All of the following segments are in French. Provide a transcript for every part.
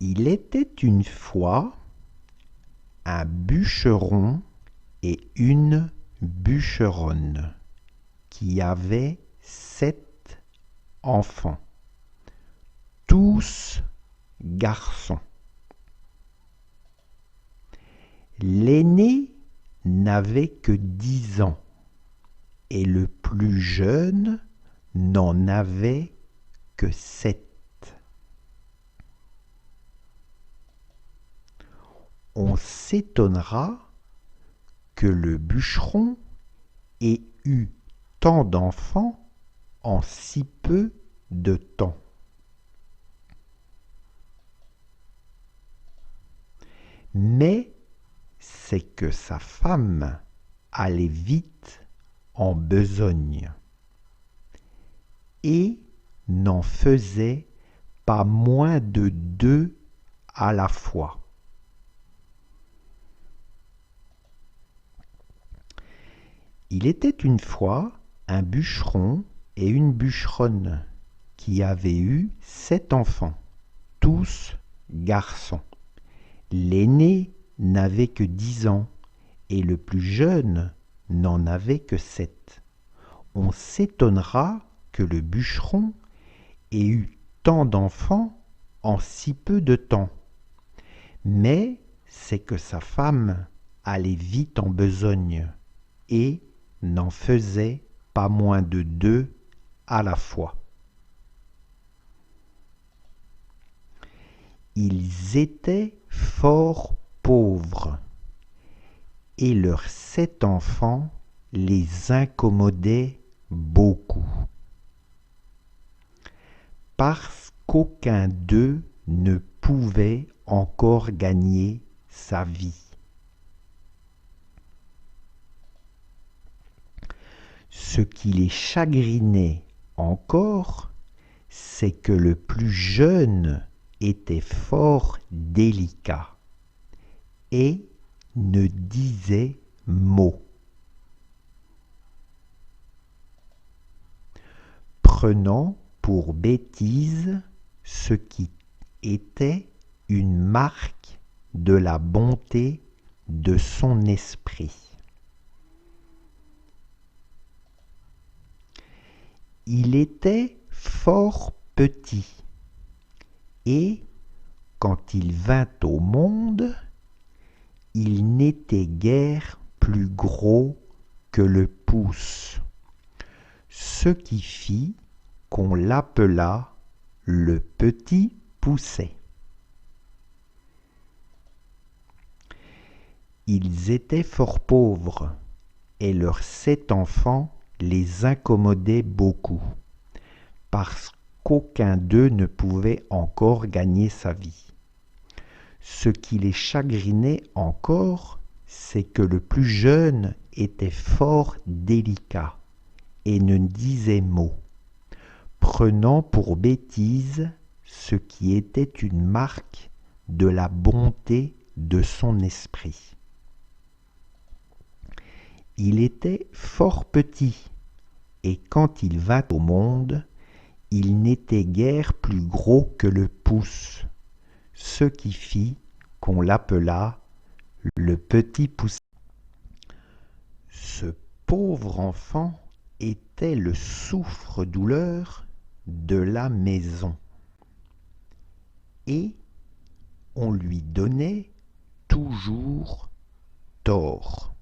Il était une fois un bûcheron et une bûcheronne qui avaient 7 enfants, tous garçons. L'aîné n'avait que 10 ans et le plus jeune n'en avait que 7. On s'étonnera que le bûcheron ait eu tant d'enfants en si peu de temps. Mais c'est que sa femme allait vite en besogne et n'en faisait pas moins de 2 à la fois. Il était une fois un bûcheron et une bûcheronne qui avaient eu 7 enfants, tous garçons. L'aîné n'avait que 10 ans et le plus jeune n'en avait que 7. On s'étonnera que le bûcheron ait eu tant d'enfants en si peu de temps. Mais c'est que sa femme allait vite en besogne et n'en faisait pas moins de 2 à la fois. Ils étaient fort pauvres et leurs 7 enfants les incommodaient beaucoup, parce qu'aucun d'eux ne pouvait encore gagner sa vie. Ce qui les chagrinait encore, c'est que le plus jeune était fort délicat et ne disait mot. Prenant pour bêtise ce qui était une marque de la bonté de son esprit. Il était fort petit et, quand il vint au monde, il n'était guère plus gros que le pouce, ce qui fit qu'on l'appela le petit poucet. Ils étaient fort pauvres et leurs 7 enfants les incommodaient beaucoup, parce qu'aucun d'eux ne pouvait encore gagner sa vie. Ce qui les chagrinait encore, c'est que le plus jeune était fort délicat et ne disait mot, prenant pour bêtise ce qui était une marque de la bonté de son esprit. Il était fort petit, et quand il vint au monde, il n'était guère plus gros que le pouce, ce qui fit qu'on l'appela le petit poucet. Ce pauvre enfant était le souffre-douleur de la maison, et on lui donnait toujours tort.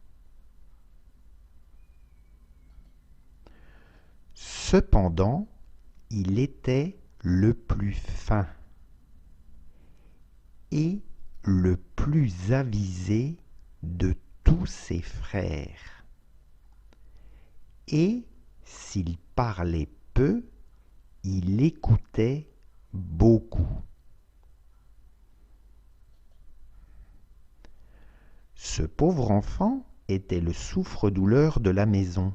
Cependant, il était le plus fin et le plus avisé de tous ses frères. Et s'il parlait peu, il écoutait beaucoup. Ce pauvre enfant était le souffre-douleur de la maison,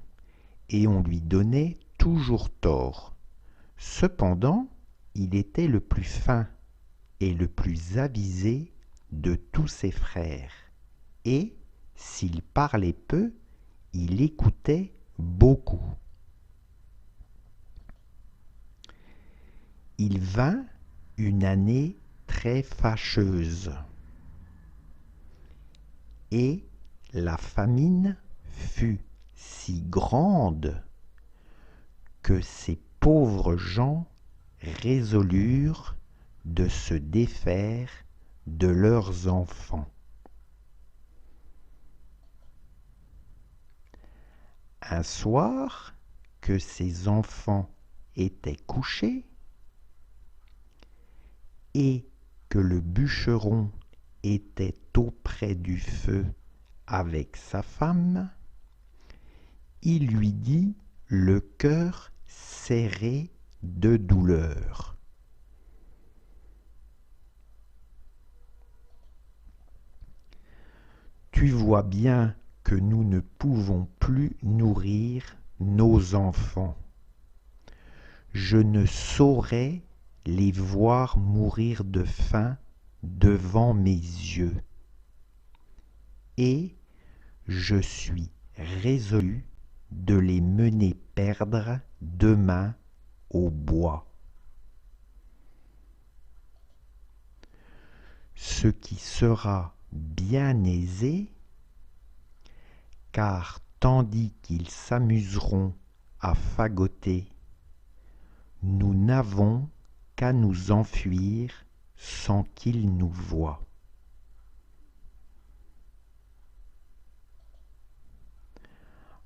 et on lui donnait toujours tort. Cependant, il était le plus fin et le plus avisé de tous ses frères, et s'il parlait peu, il écoutait beaucoup. Il vint une année très fâcheuse. Et la famine fut si grande que ces pauvres gens résolurent de se défaire de leurs enfants. Un soir que ces enfants étaient couchés et que le bûcheron était auprès du feu avec sa femme, il lui dit le cœur serré de douleur. Tu vois bien que nous ne pouvons plus nourrir nos enfants. Je ne saurais les voir mourir de faim devant mes yeux. Et je suis résolu de les mener perdre demain au bois. Ce qui sera bien aisé, car tandis qu'ils s'amuseront à fagoter, nous n'avons qu'à nous enfuir sans qu'ils nous voient.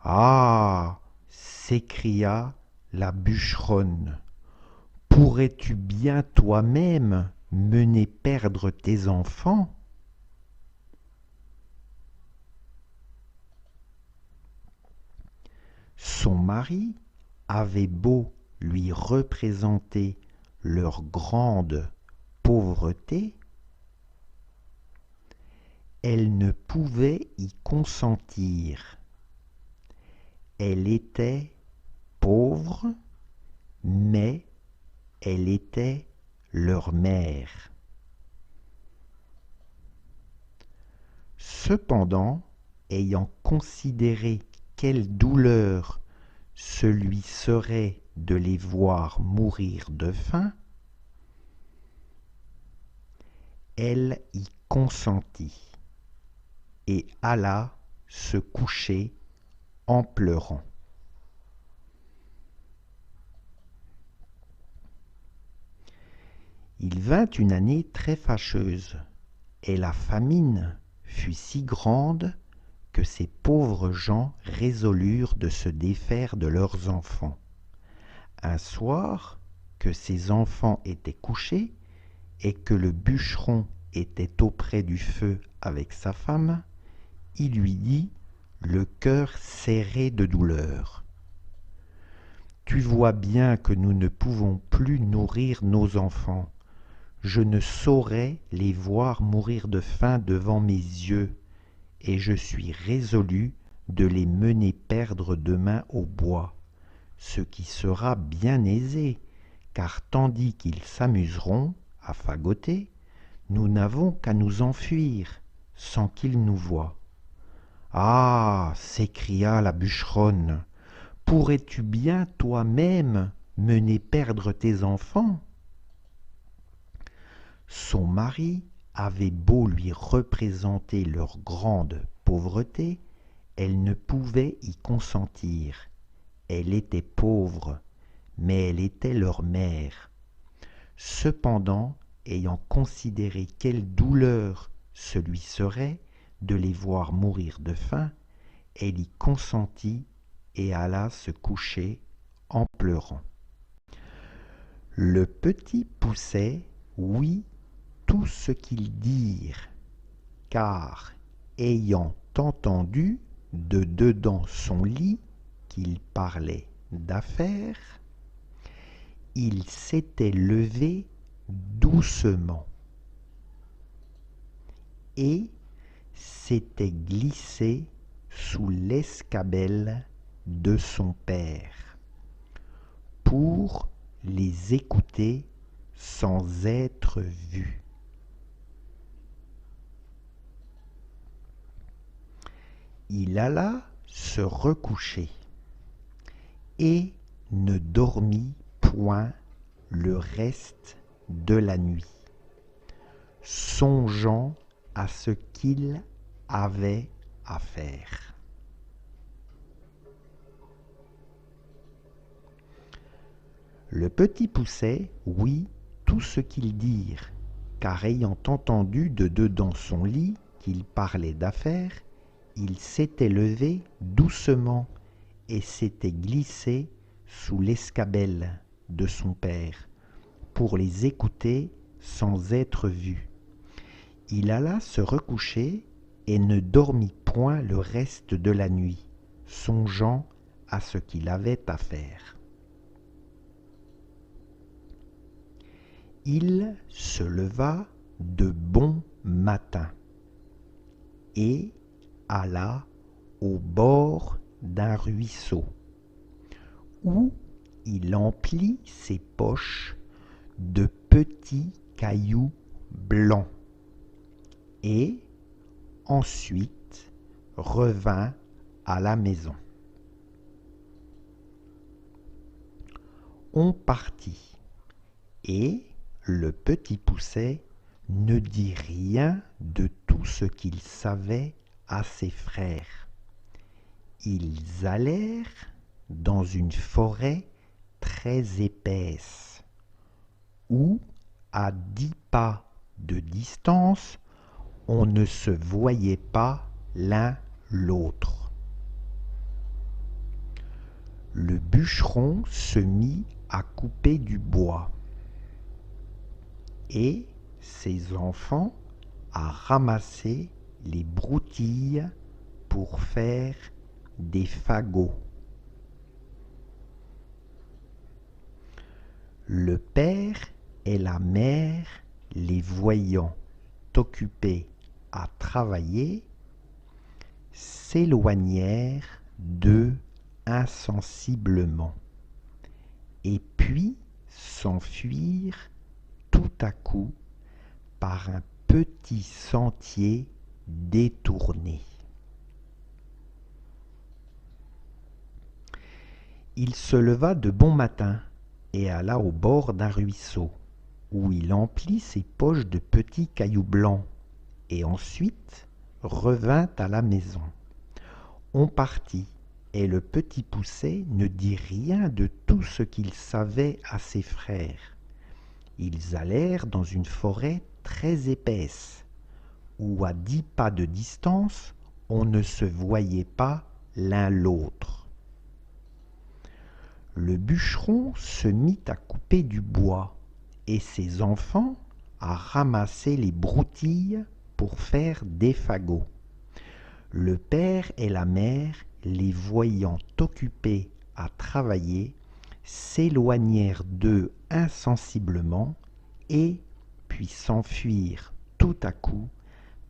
Ah! S'écria la bûcheronne, pourrais-tu bien toi-même mener perdre tes enfants? Son mari avait beau lui représenter leur grande pauvreté, elle ne pouvait y consentir. Elle était pauvre, mais elle était leur mère. Cependant, ayant considéré quelle douleur ce lui serait de les voir mourir de faim, elle y consentit et alla se coucher en pleurant. Il vint une année très fâcheuse, et la famine fut si grande que ces pauvres gens résolurent de se défaire de leurs enfants. Un soir, que ces enfants étaient couchés et que le bûcheron était auprès du feu avec sa femme, il lui dit, le cœur serré de douleur: Tu vois bien que nous ne pouvons plus nourrir nos enfants. Je ne saurais les voir mourir de faim devant mes yeux, et je suis résolu de les mener perdre demain au bois, ce qui sera bien aisé, car tandis qu'ils s'amuseront à fagoter, nous n'avons qu'à nous enfuir sans qu'ils nous voient. Ah! S'écria la bûcheronne, pourrais-tu bien toi-même mener perdre tes enfants? Son mari avait beau lui représenter leur grande pauvreté, elle ne pouvait y consentir. Elle était pauvre, mais elle était leur mère. Cependant, ayant considéré quelle douleur ce lui serait de les voir mourir de faim, elle y consentit et alla se coucher en pleurant. Le petit poussait, oui, tout ce qu'ils dirent, car, ayant entendu de dedans son lit qu'ils parlaient d'affaires, il s'était levé doucement et s'était glissé sous l'escabelle de son père pour les écouter sans être vu. Il alla se recoucher et ne dormit point le reste de la nuit. songeant à ce qu'il avait à faire. Le petit Poucet ouït tout ce qu'ils dirent, car ayant entendu de dedans son lit qu'ils parlaient d'affaires, il s'était levé doucement et s'était glissé sous l'escabelle de son père pour les écouter sans être vu. Il alla se recoucher et ne dormit point le reste de la nuit, songeant à ce qu'il avait à faire. Il se leva de bon matin et alla au bord d'un ruisseau, où il emplit ses poches de petits cailloux blancs et ensuite revint à la maison. On partit et le petit Poucet ne dit rien de tout ce qu'il savait à ses frères. Ils allèrent dans une forêt très épaisse, où, à 10 pas de distance, on ne se voyait pas l'un l'autre. Le bûcheron se mit à couper du bois, et ses enfants à ramasser les broutilles pour faire des fagots. Le père et la mère, les voyant occupés à travailler, s'éloignèrent d'eux insensiblement, et puis s'enfuirent tout à coup par un petit sentier détourné. Il se leva de bon matin et alla au bord d'un ruisseau, où il emplit ses poches de petits cailloux blancs, et ensuite revint à la maison. On partit, et le petit Poucet ne dit rien de tout ce qu'il savait à ses frères. Ils allèrent dans une forêt très épaisse, où à 10 pas de distance, on ne se voyait pas l'un l'autre. Le bûcheron se mit à couper du bois, et ses enfants à ramasser les broutilles pour faire des fagots. Le père et la mère, les voyant occupés à travailler, s'éloignèrent d'eux insensiblement et puis s'enfuirent tout à coup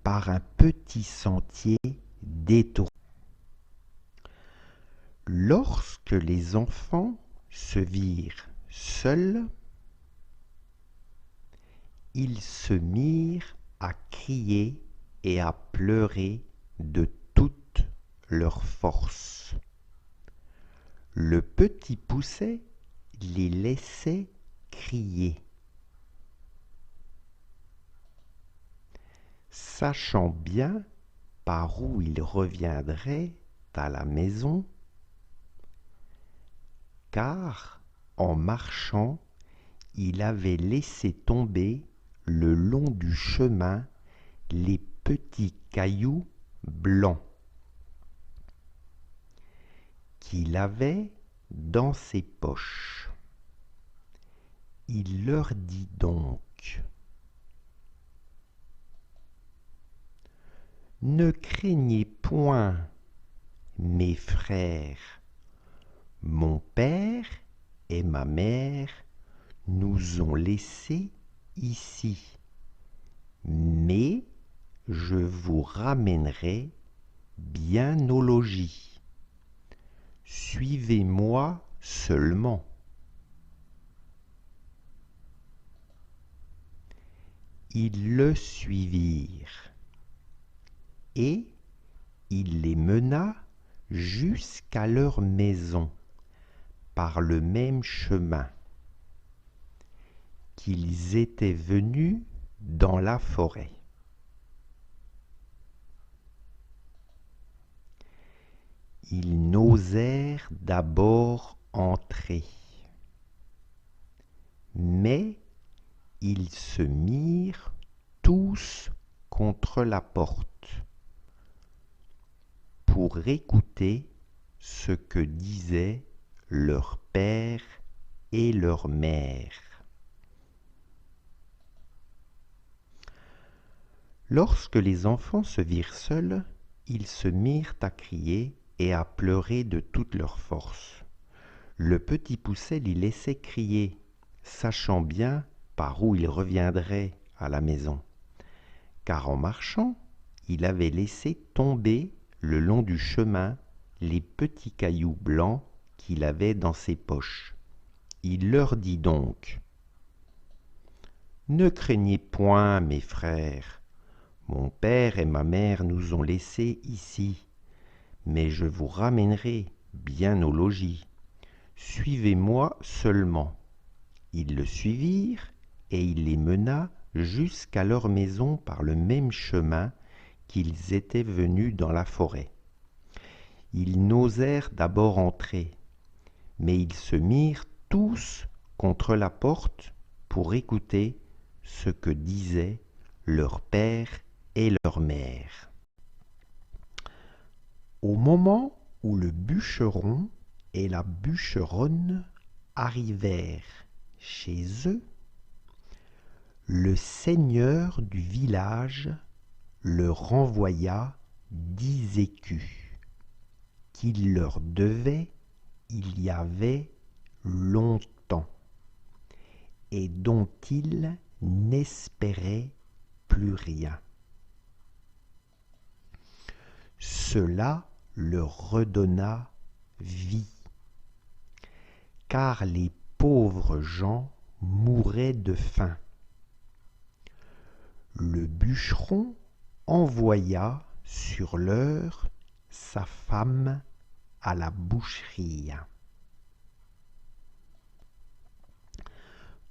par un petit sentier détourné. Lorsque les enfants se virent seuls, ils se mirent à crier et à pleurer de toute leur force. Le petit Poucet les laissait crier. Sachant bien par où ils reviendraient à la maison, car en marchant, il avait laissé tomber le long du chemin les petits cailloux blancs qu'il avait dans ses poches. Il leur dit donc: « Ne craignez point, mes frères, mon père et ma mère nous ont laissés ici, mais je vous ramènerai bien au logis. Suivez-moi seulement. » Ils le suivirent, et il les mena jusqu'à leur maison par le même chemin qu'ils étaient venus dans la forêt. Ils n'osèrent d'abord entrer, mais ils se mirent tous contre la porte pour écouter ce que disaient leur père et leur mère. Lorsque les enfants se virent seuls, ils se mirent à crier et à pleurer de toute leur force. Le petit Poucet les laissait crier, sachant bien par où il reviendrait à la maison, car en marchant, il avait laissé tomber le long du chemin les petits cailloux blancs qu'il avait dans ses poches. Il leur dit donc : « Ne craignez point, mes frères, mon père et ma mère nous ont laissés ici, mais je vous ramènerai bien au logis. Suivez-moi seulement. » Ils le suivirent, et il les mena jusqu'à leur maison par le même chemin qu'ils étaient venus dans la forêt. Ils n'osèrent d'abord entrer, mais ils se mirent tous contre la porte pour écouter ce que disaient leur père et leur mère. Au moment où le bûcheron et la bûcheronne arrivèrent chez eux, le seigneur du village leur renvoya 10 écus qu'il leur devait il y avait longtemps et dont ils n'espéraient plus rien. Cela leur redonna vie, car les pauvres gens mouraient de faim. Le bûcheron envoya sur l'heure sa femme à la boucherie.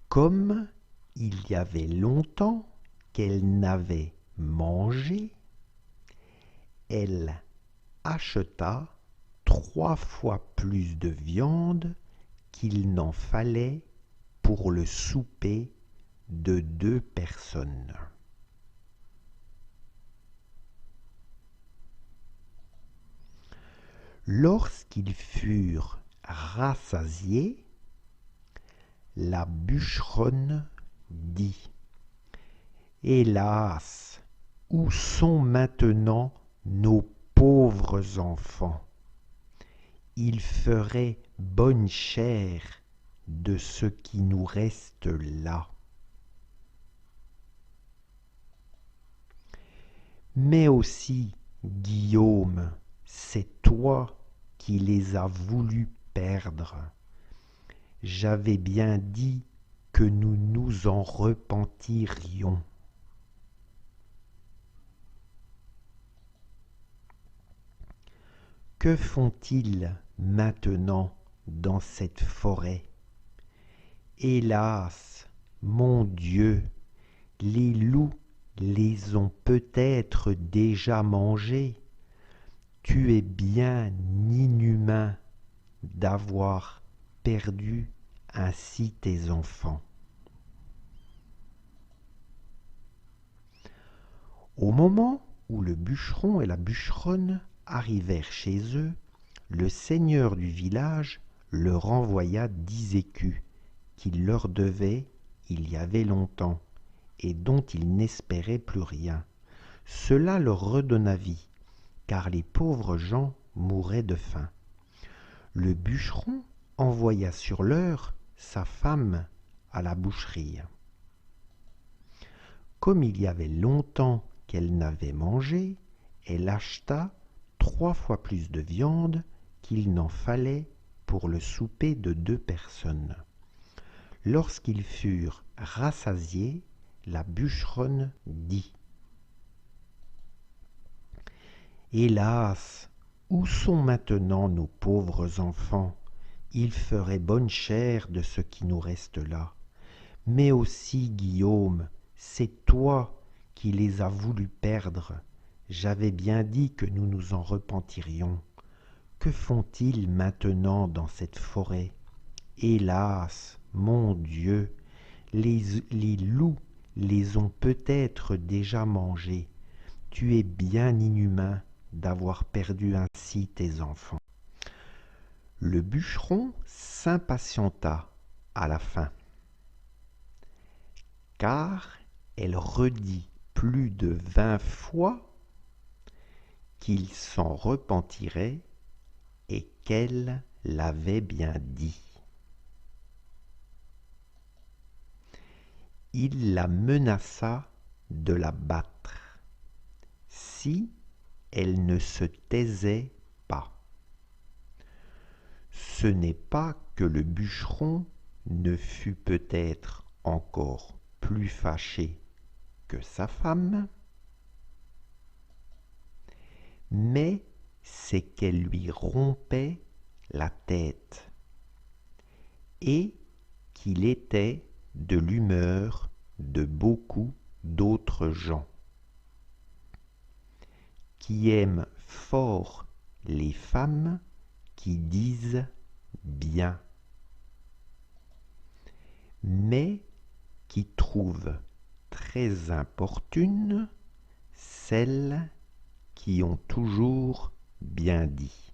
Comme il y avait longtemps qu'elle n'avait mangé, elle acheta 3 fois plus de viande qu'il n'en fallait pour le souper de 2 personnes. Lorsqu'ils furent rassasiés, la bûcheronne dit : « Hélas, où sont maintenant nos pauvres enfants ? Ils feraient bonne chère de ce qui nous reste là. » Mais aussi, Guillaume, c'est toi qui les as voulu perdre. J'avais bien dit que nous nous en repentirions. Que font-ils maintenant dans cette forêt ? Hélas, mon Dieu, les loups les ont peut-être déjà mangés. Tu es bien inhumain d'avoir perdu ainsi tes enfants. Au moment où le bûcheron et la bûcheronne arrivèrent chez eux, le seigneur du village leur envoya 10 écus qu'il leur devait il y avait longtemps et dont ils n'espéraient plus rien. Cela leur redonna vie, car les pauvres gens mouraient de faim. Le bûcheron envoya sur l'heure sa femme à la boucherie. Comme il y avait longtemps qu'elle n'avait mangé, elle acheta 3 fois plus de viande qu'il n'en fallait pour le souper de 2 personnes. Lorsqu'ils furent rassasiés, la bûcheronne dit : « Hélas, où sont maintenant nos pauvres enfants ? Ils feraient bonne chère de ce qui nous reste là. Mais aussi, Guillaume, c'est toi qui les as voulu perdre. J'avais bien dit que nous nous en repentirions. Que font-ils maintenant dans cette forêt? Hélas, mon Dieu, les loups les ont peut-être déjà mangés. Tu es bien inhumain d'avoir perdu ainsi tes enfants. Le bûcheron s'impatienta à la fin, car elle redit plus de 20 fois qu'il s'en repentirait et qu'elle l'avait bien dit. Il la menaça de la battre si elle ne se taisait pas. Ce n'est pas que le bûcheron ne fut peut-être encore plus fâché que sa femme, mais c'est qu'elle lui rompait la tête et qu'il était de l'humeur de beaucoup d'autres gens qui aiment fort les femmes qui disent bien, mais qui trouvent très importunes celles qui ont toujours bien dit.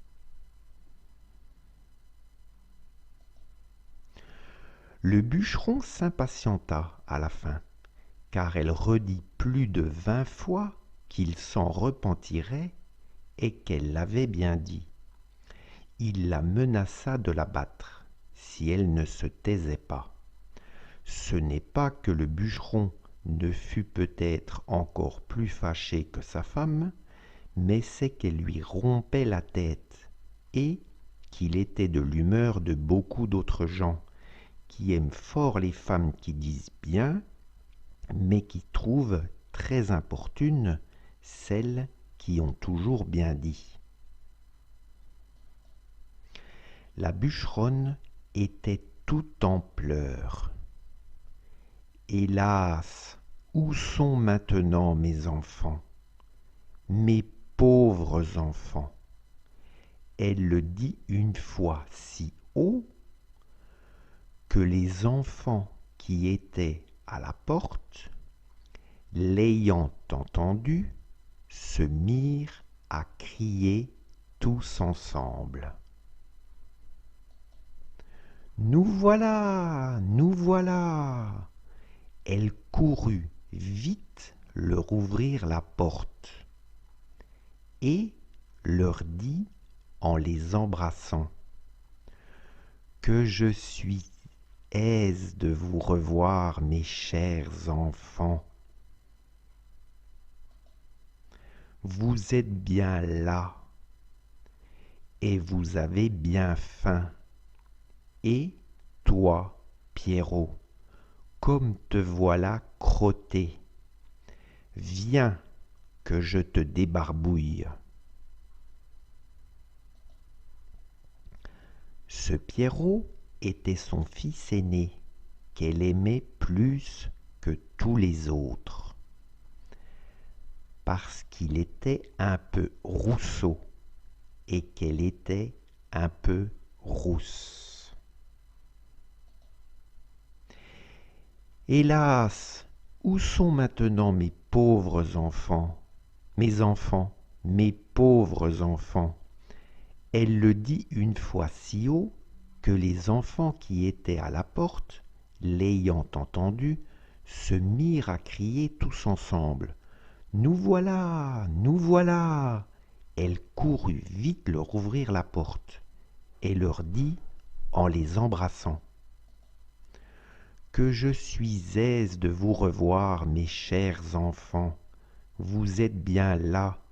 Le bûcheron s'impatienta à la fin, car elle redit plus de 20 fois qu'il s'en repentirait et qu'elle l'avait bien dit. Il la menaça de la battre si elle ne se taisait pas. Ce n'est pas que le bûcheron ne fut peut-être encore plus fâché que sa femme, mais c'est qu'elle lui rompait la tête et qu'il était de l'humeur de beaucoup d'autres gens qui aiment fort les femmes qui disent bien, mais qui trouvent très importunes celles qui ont toujours bien dit. La bûcheronne était tout en pleurs. Hélas, où sont maintenant mes enfants, mes pauvres enfants? Elle le dit une fois si haut que les enfants qui étaient à la porte, l'ayant entendu, se mirent à crier tous ensemble. Nous voilà, nous voilà. Elle courut vite leur ouvrir la porte et leur dit en les embrassant que je suis aise de vous revoir, mes chers enfants. Vous êtes bien là et vous avez bien faim. Et toi, Pierrot, comme te voilà crotté, viens que je te débarbouille. Ce Pierrot était son fils aîné, qu'elle aimait plus que tous les autres, parce qu'il était un peu rousseau et qu'elle était un peu rousse. Hélas, où sont maintenant mes pauvres enfants, mes pauvres enfants? Elle le dit une fois si haut que les enfants qui étaient à la porte, l'ayant entendu, se mirent à crier tous ensemble. Nous voilà, nous voilà. Elle courut vite leur ouvrir la porte et leur dit en les embrassant que je suis aise de vous revoir, mes chers enfants. Vous êtes bien là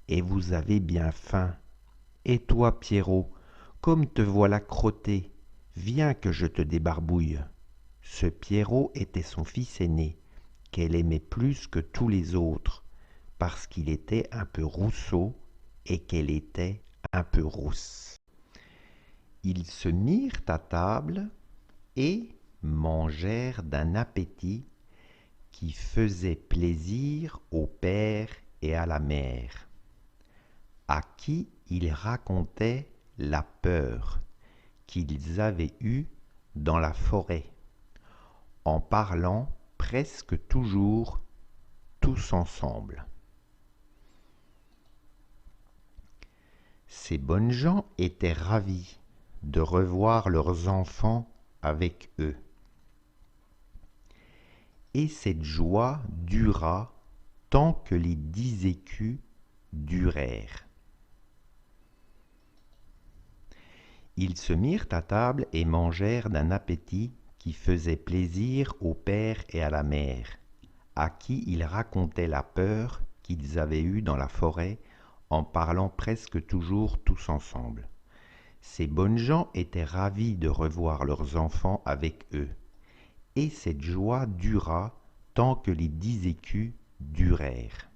et vous avez bien faim. Et toi, Pierrot, comme te voilà crotté, viens que je te débarbouille. Ce Pierrot était son fils aîné, qu'elle aimait plus que tous les autres, parce qu'il était un peu rousseau et qu'elle était un peu rousse. Ils se mirent à table et mangèrent d'un appétit qui faisait plaisir au père et à la mère, à qui il racontait la peur qu'ils avaient eue dans la forêt, en parlant presque toujours tous ensemble. Ces bonnes gens étaient ravis de revoir leurs enfants avec eux. Et cette joie dura tant que les 10 écus durèrent. Ils se mirent à table et mangèrent d'un appétit qui faisait plaisir au père et à la mère, à qui ils racontaient la peur qu'ils avaient eue dans la forêt en parlant presque toujours tous ensemble. Ces bonnes gens étaient ravis de revoir leurs enfants avec eux, et cette joie dura tant que les 10 écus durèrent.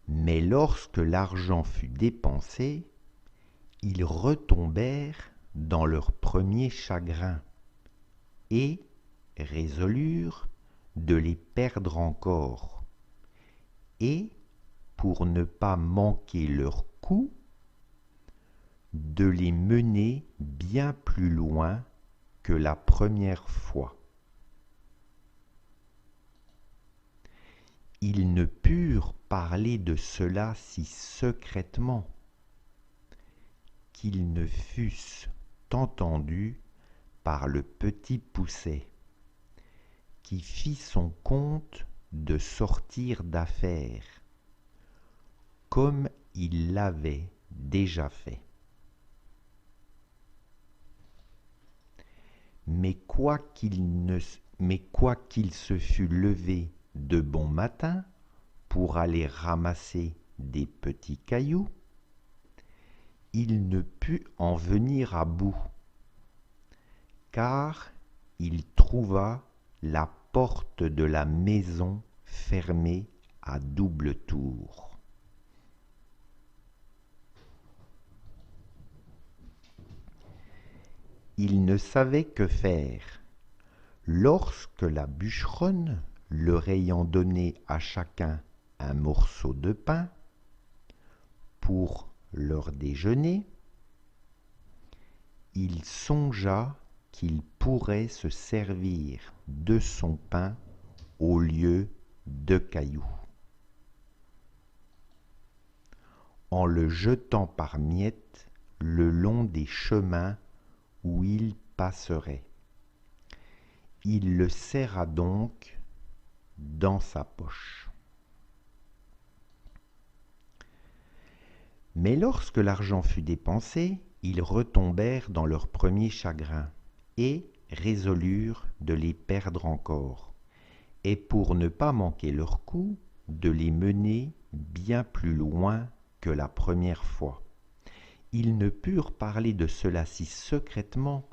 Mais lorsque l'argent fut dépensé, ils retombèrent dans leur premier chagrin et résolurent de les perdre encore. Et, pour ne pas manquer leur coup, de les mener bien plus loin que la première fois. Ils ne purent parler de cela si secrètement qu'ils ne fussent entendus par le petit Poucet, qui fit son compte de sortir d'affaire, comme il l'avait déjà fait. Mais quoiqu'il se fût levé de bon matin pour aller ramasser des petits cailloux, il ne put en venir à bout, car il trouva la porte de la maison fermée à double tour. Il ne savait que faire. Lorsque la bûcheronne, leur ayant donné à chacun un morceau de pain pour leur déjeuner, il songea qu'il pourrait se servir de son pain au lieu de cailloux, en le jetant par miettes le long des chemins où il passerait. Il le serra donc dans sa poche. Mais lorsque l'argent fut dépensé, ils retombèrent dans leur premier chagrin et résolurent de les perdre encore, et pour ne pas manquer leur coup, de les mener bien plus loin que la première fois. Ils ne purent parler de cela si secrètement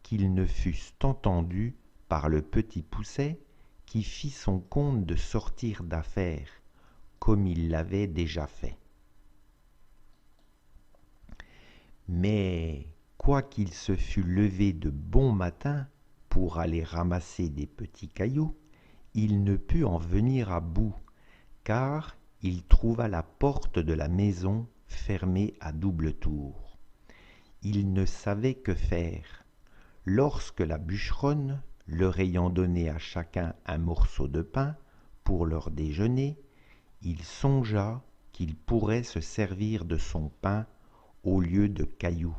qu'ils ne fussent entendus par le petit Poucet, qui fit son compte de sortir d'affaire, comme il l'avait déjà fait. Mais quoiqu'il se fût levé de bon matin pour aller ramasser des petits cailloux, il ne put en venir à bout, car il trouva la porte de la maison fermée à double tour. Il ne savait que faire. Lorsque la bûcheronne, leur ayant donné à chacun un morceau de pain pour leur déjeuner, il songea qu'il pourrait se servir de son pain au lieu de cailloux,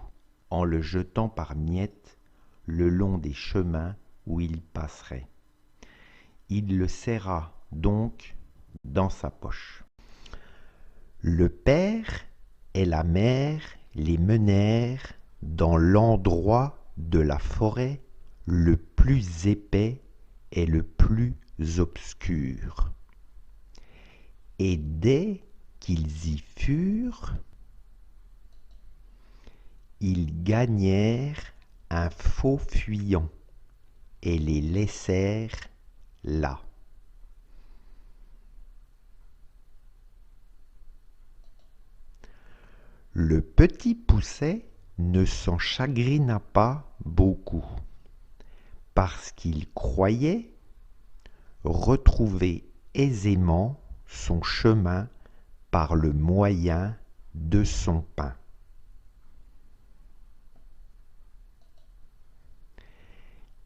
en le jetant par miettes le long des chemins où il passerait. Il le serra donc dans sa poche. Le père et la mère les menèrent dans l'endroit de la forêt le plus épais et le plus obscur. Et dès qu'ils y furent, ils gagnèrent un faux fuyant et les laissèrent là. Le petit Poucet ne s'en chagrina pas beaucoup, parce qu'il croyait retrouver aisément son chemin par le moyen de son pain.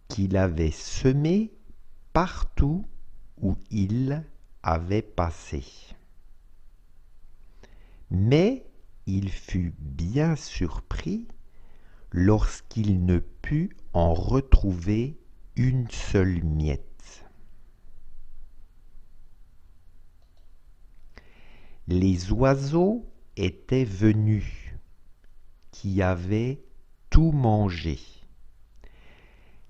Qu'il avait semé partout où il avait passé. Mais il fut bien surpris lorsqu'il ne put en retrouver une seule miette. Les oiseaux étaient venus, qui avaient tout mangé.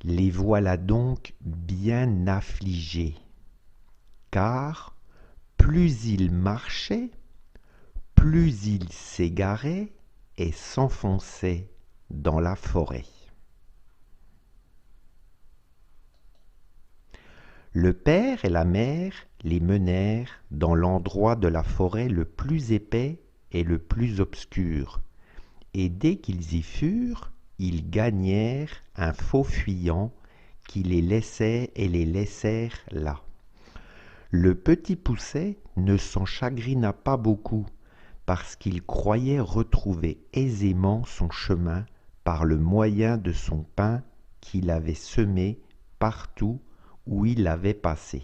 Les voilà donc bien affligés, car plus ils marchaient, plus ils s'égaraient et s'enfonçaient dans la forêt. Le père et la mère les menèrent dans l'endroit de la forêt le plus épais et le plus obscur, et dès qu'ils y furent, ils gagnèrent un faux fuyant qui les laissait et les laissèrent là. Le petit Poucet ne s'en chagrina pas beaucoup, parce qu'il croyait retrouver aisément son chemin par le moyen de son pain qu'il avait semé partout où il avait passé.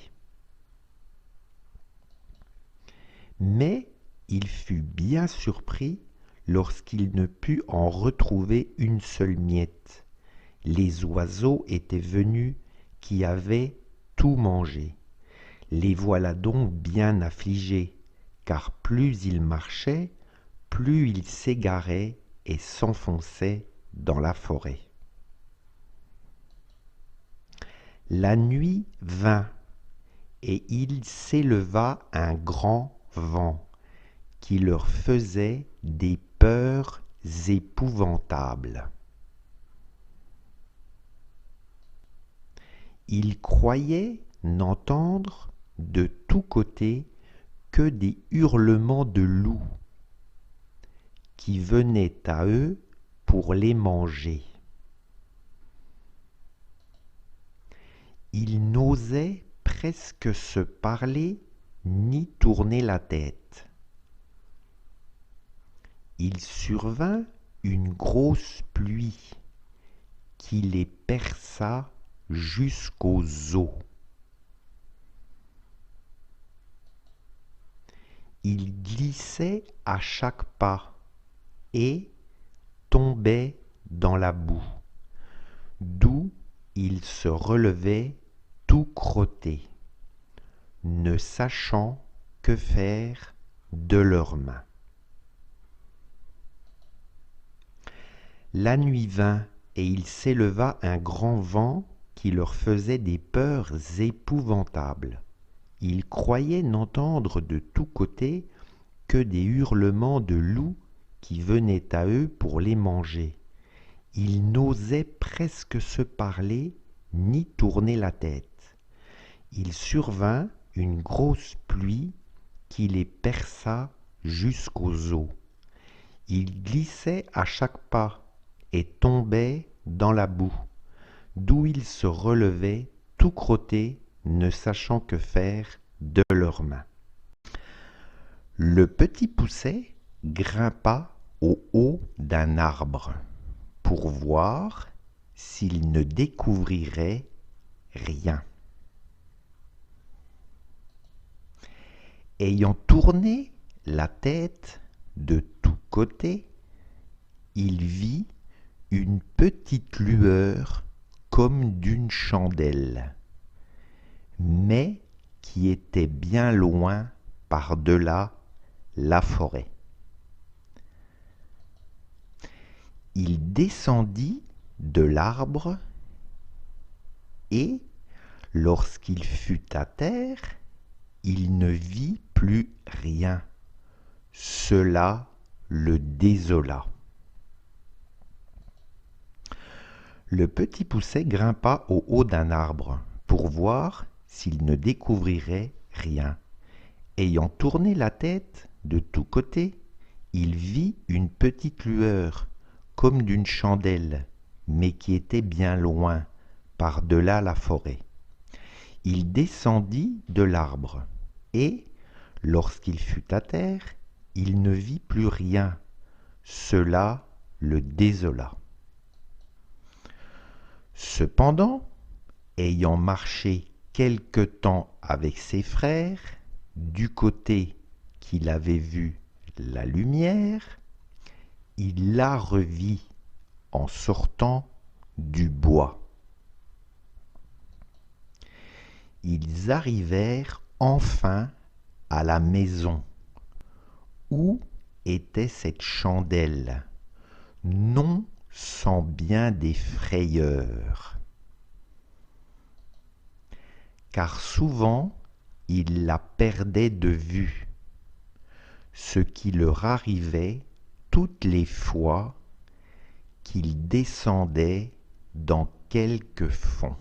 Mais il fut bien surpris lorsqu'il ne put en retrouver une seule miette. Les oiseaux étaient venus qui avaient tout mangé. Les voilà donc bien affligés, car plus ils marchaient, plus ils s'égaraient et s'enfonçaient dans la forêt. La nuit vint, et il s'éleva un grand vent qui leur faisait des peurs épouvantables. Ils croyaient n'entendre de tous côtés que des hurlements de loups qui venaient à eux pour les manger. Ils n'osaient presque se parler ni tourner la tête. Il survint une grosse pluie qui les perça jusqu'aux os. Ils glissaient à chaque pas et tombaient dans la boue, d'où ils se relevaient tout crottés, ne sachant que faire de leurs mains. La nuit vint et il s'éleva un grand vent qui leur faisait des peurs épouvantables. Ils croyaient n'entendre de tous côtés que des hurlements de loups qui venaient à eux pour les manger. Ils n'osaient presque se parler ni tourner la tête. Il survint une grosse pluie qui les perça jusqu'aux os. Ils glissaient à chaque pas et tombaient dans la boue, d'où ils se relevaient tout crottés, ne sachant que faire de leurs mains. Le petit Poucet grimpa au haut d'un arbre pour voir s'il ne découvrirait rien. Ayant tourné la tête de tous côtés, il vit une petite lueur comme d'une chandelle, mais qui était bien loin par-delà la forêt. Il descendit de l'arbre et, lorsqu'il fut à terre, il ne vit plus rien. Cela le désola. Le petit Poucet grimpa au haut d'un arbre pour voir s'il ne découvrirait rien. Ayant tourné la tête de tous côtés, il vit une petite lueur, comme d'une chandelle, mais qui était bien loin, par-delà la forêt. Il descendit de l'arbre, et, lorsqu'il fut à terre, il ne vit plus rien. Cela le désola. Cependant, ayant marché quelque temps avec ses frères, du côté qu'il avait vu la lumière, il la revit en sortant du bois. Ils arrivèrent enfin à la maison. Où était cette chandelle, non sans bien des frayeurs? Car souvent ils la perdaient de vue, ce qui leur arrivait toutes les fois qu'ils descendaient dans quelque fond.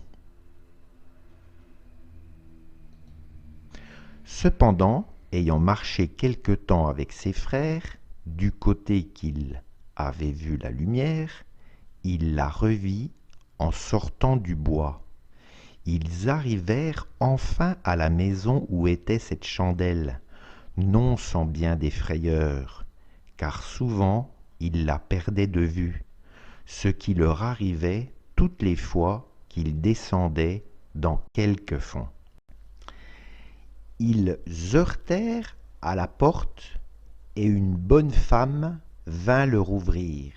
Cependant, ayant marché quelque temps avec ses frères, du côté qu'il avait vu la lumière, il la revit en sortant du bois. Ils arrivèrent enfin à la maison où était cette chandelle, non sans bien des frayeurs, car souvent ils la perdaient de vue, ce qui leur arrivait toutes les fois qu'ils descendaient dans quelque fond. Ils heurtèrent à la porte, et une bonne femme vint leur ouvrir.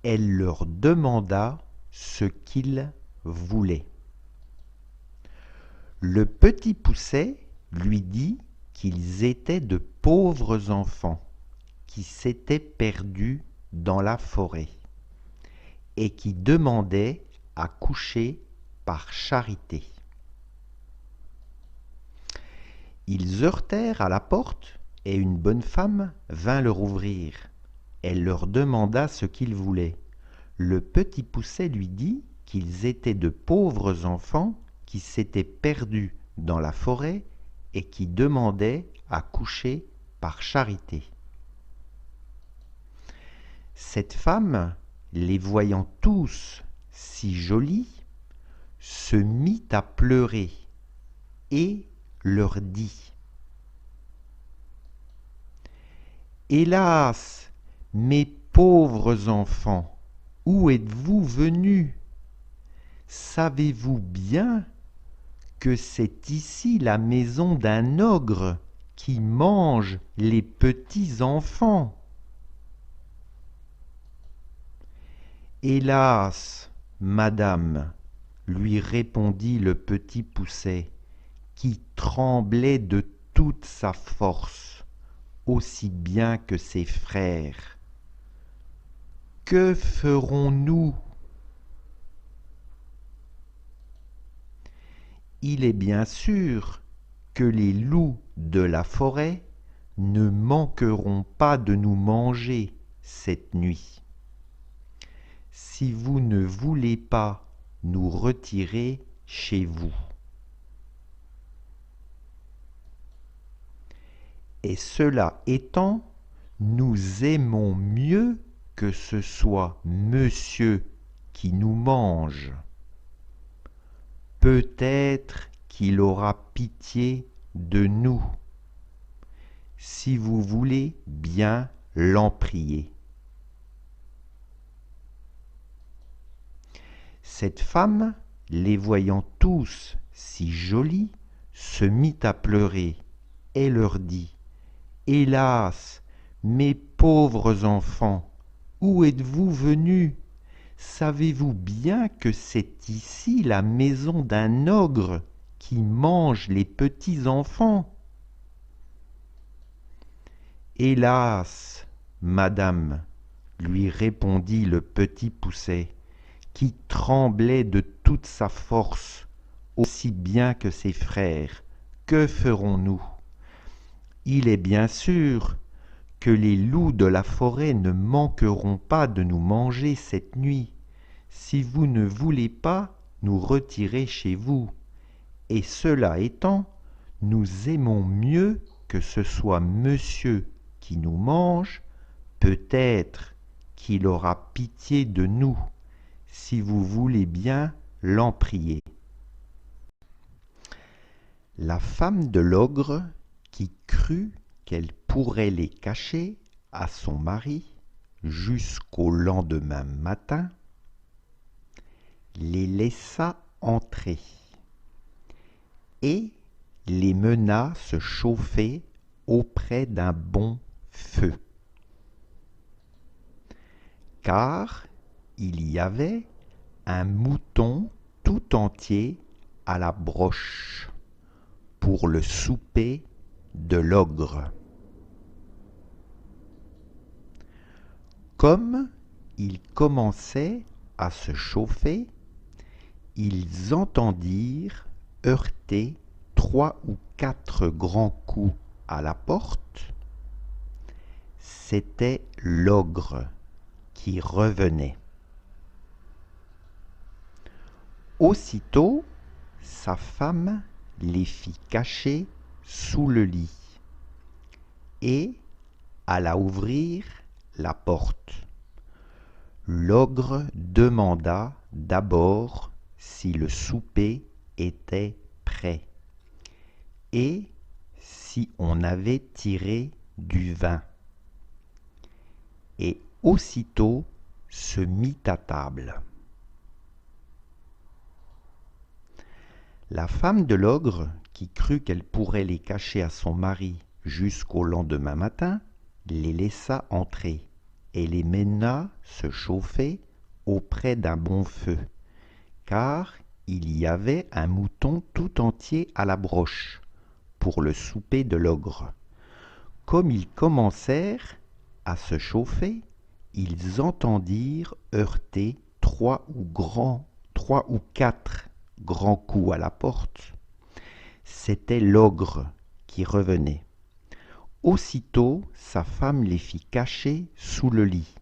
Elle leur demanda ce qu'ils voulaient. Le petit Poucet lui dit qu'ils étaient de pauvres enfants qui s'étaient perdus dans la forêt et qui demandaient à coucher par charité. Ils heurtèrent à la porte, et une bonne femme vint leur ouvrir. Elle leur demanda ce qu'ils voulaient. Le petit Poucet lui dit qu'ils étaient de pauvres enfants qui s'étaient perdus dans la forêt et qui demandaient à coucher par charité. Cette femme, les voyant tous si jolis, se mit à pleurer et leur dit : « Hélas, mes pauvres enfants, où êtes-vous venus ? Savez-vous bien que c'est ici la maison d'un ogre qui mange les petits enfants ? Hélas, madame, lui répondit le petit Poucet, qui tremblait de toute sa force, aussi bien que ses frères. Que ferons-nous ? Il est bien sûr que les loups de la forêt ne manqueront pas de nous manger cette nuit. Si vous ne voulez pas nous retirer chez vous. Et cela étant, nous aimons mieux que ce soit monsieur qui nous mange. Peut-être qu'il aura pitié de nous, si vous voulez bien l'en prier. Cette femme, les voyant tous si jolis, se mit à pleurer et leur dit : « Hélas, mes pauvres enfants, où êtes-vous venus ? Savez-vous bien que c'est ici la maison d'un ogre qui mange les petits enfants ? Hélas, madame, lui répondit le petit Poucet, qui tremblait de toute sa force, aussi bien que ses frères. Que ferons-nous ? Il est bien sûr que les loups de la forêt ne manqueront pas de nous manger cette nuit, si vous ne voulez pas nous retirer chez vous. Et cela étant, nous aimons mieux que ce soit monsieur qui nous mange, peut-être qu'il aura pitié de nous, si vous voulez bien l'en prier. La femme de l'ogre, qui crut qu'elle pourrait les cacher à son mari jusqu'au lendemain matin, les laissa entrer et les mena se chauffer auprès d'un bon feu. Car il y avait un mouton tout entier à la broche pour le souper de l'ogre. Comme ils commençaient à se chauffer, ils entendirent heurter 3 ou 4 grands coups à la porte. C'était l'ogre qui revenait. Aussitôt, sa femme les fit cacher sous le lit et alla ouvrir la porte. L'ogre demanda d'abord si le souper était prêt et si on avait tiré du vin. Et aussitôt se mit à table. La femme de l'ogre, qui crut qu'elle pourrait les cacher à son mari jusqu'au lendemain matin, les laissa entrer et les mena se chauffer auprès d'un bon feu, car il y avait un mouton tout entier à la broche pour le souper de l'ogre. Comme ils commencèrent à se chauffer, ils entendirent heurter 3 ou 4 grands coups à la porte. C'était l'ogre qui revenait. Aussitôt, sa femme les fit cacher sous le lit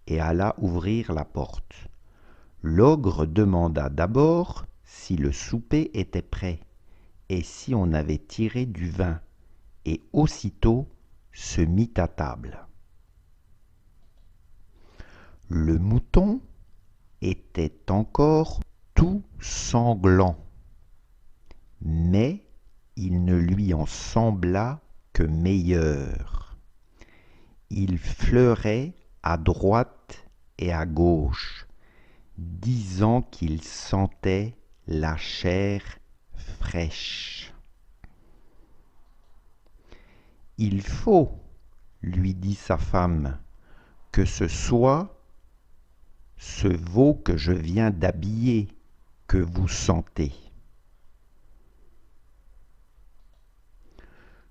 et alla ouvrir la porte. L'ogre demanda d'abord si le souper était prêt et si on avait tiré du vin, et aussitôt se mit à table. Le mouton était encore tout sanglant, mais il ne lui en sembla que meilleur. Il fleurait à droite et à gauche, disant qu'il sentait la chair fraîche. « Il faut, lui dit sa femme, que ce soit ce veau que je viens d'habiller que vous sentez. »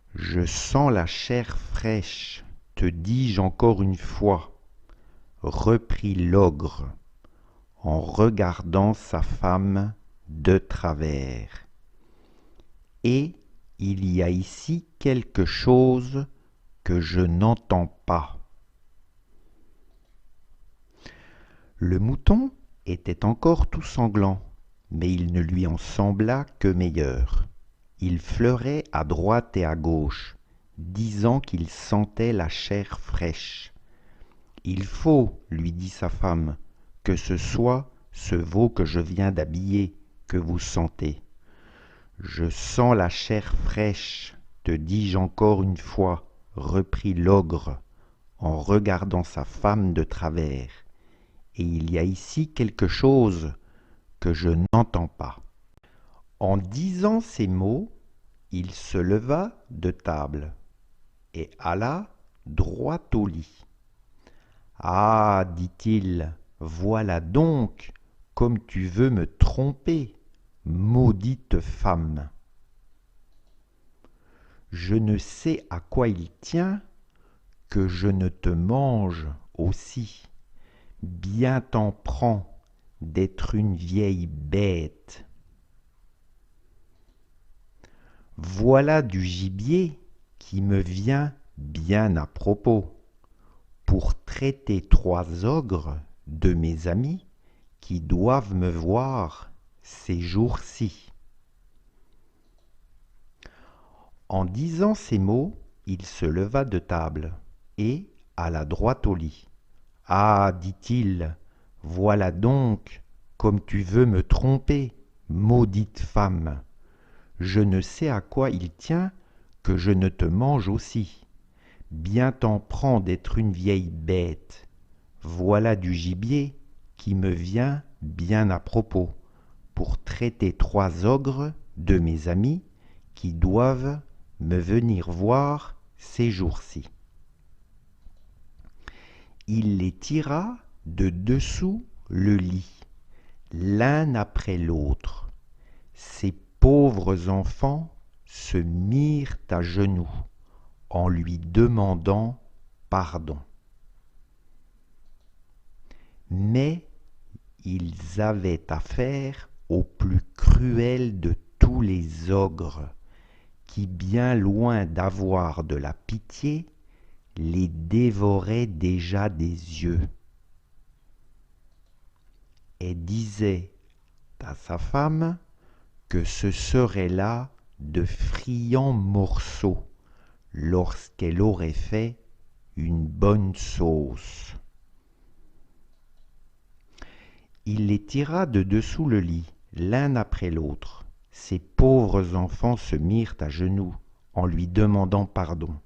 « Je sens la chair fraîche, te dis-je encore une fois, reprit l'ogre, en regardant sa femme de travers. Et il y a ici quelque chose que je n'entends pas. Le mouton était encore tout sanglant, mais il ne lui en sembla que meilleur. Il fleurait à droite et à gauche, disant qu'il sentait la chair fraîche. « Il faut, lui dit sa femme, que ce soit ce veau que je viens d'habiller que vous sentez. »« Je sens la chair fraîche, te dis-je encore une fois, reprit l'ogre, en regardant sa femme de travers. Et il y a ici quelque chose que je n'entends pas. » En disant ces mots, il se leva de table et alla droit au lit. « Ah, dit-il, voilà donc comme tu veux me tromper, maudite femme. Je ne sais à quoi il tient que je ne te mange aussi. Bien t'en prends d'être une vieille bête. Voilà du gibier qui me vient bien à propos pour traiter 3 ogres de mes amis qui doivent me voir ces jours-ci. » En disant ces mots, il se leva de table et alla droit au lit. « Ah, dit-il, voilà donc comme tu veux me tromper, maudite femme. Je ne sais à quoi il tient que je ne te mange aussi. Bien t'en prends d'être une vieille bête. Voilà du gibier qui me vient bien à propos pour traiter 3 ogres de mes amis qui doivent me venir voir ces jours-ci. Il les tira de dessous le lit, l'un après l'autre. Ces pauvres enfants se mirent à genoux en lui demandant pardon. Mais ils avaient affaire au plus cruel de tous les ogres, qui, bien loin d'avoir de la pitié, les dévorait déjà des yeux, et disait à sa femme que ce serait là de friands morceaux lorsqu'elle aurait fait une bonne sauce. Il les tira de dessous le lit, l'un après l'autre. Ces pauvres enfants se mirent à genoux en lui demandant pardon.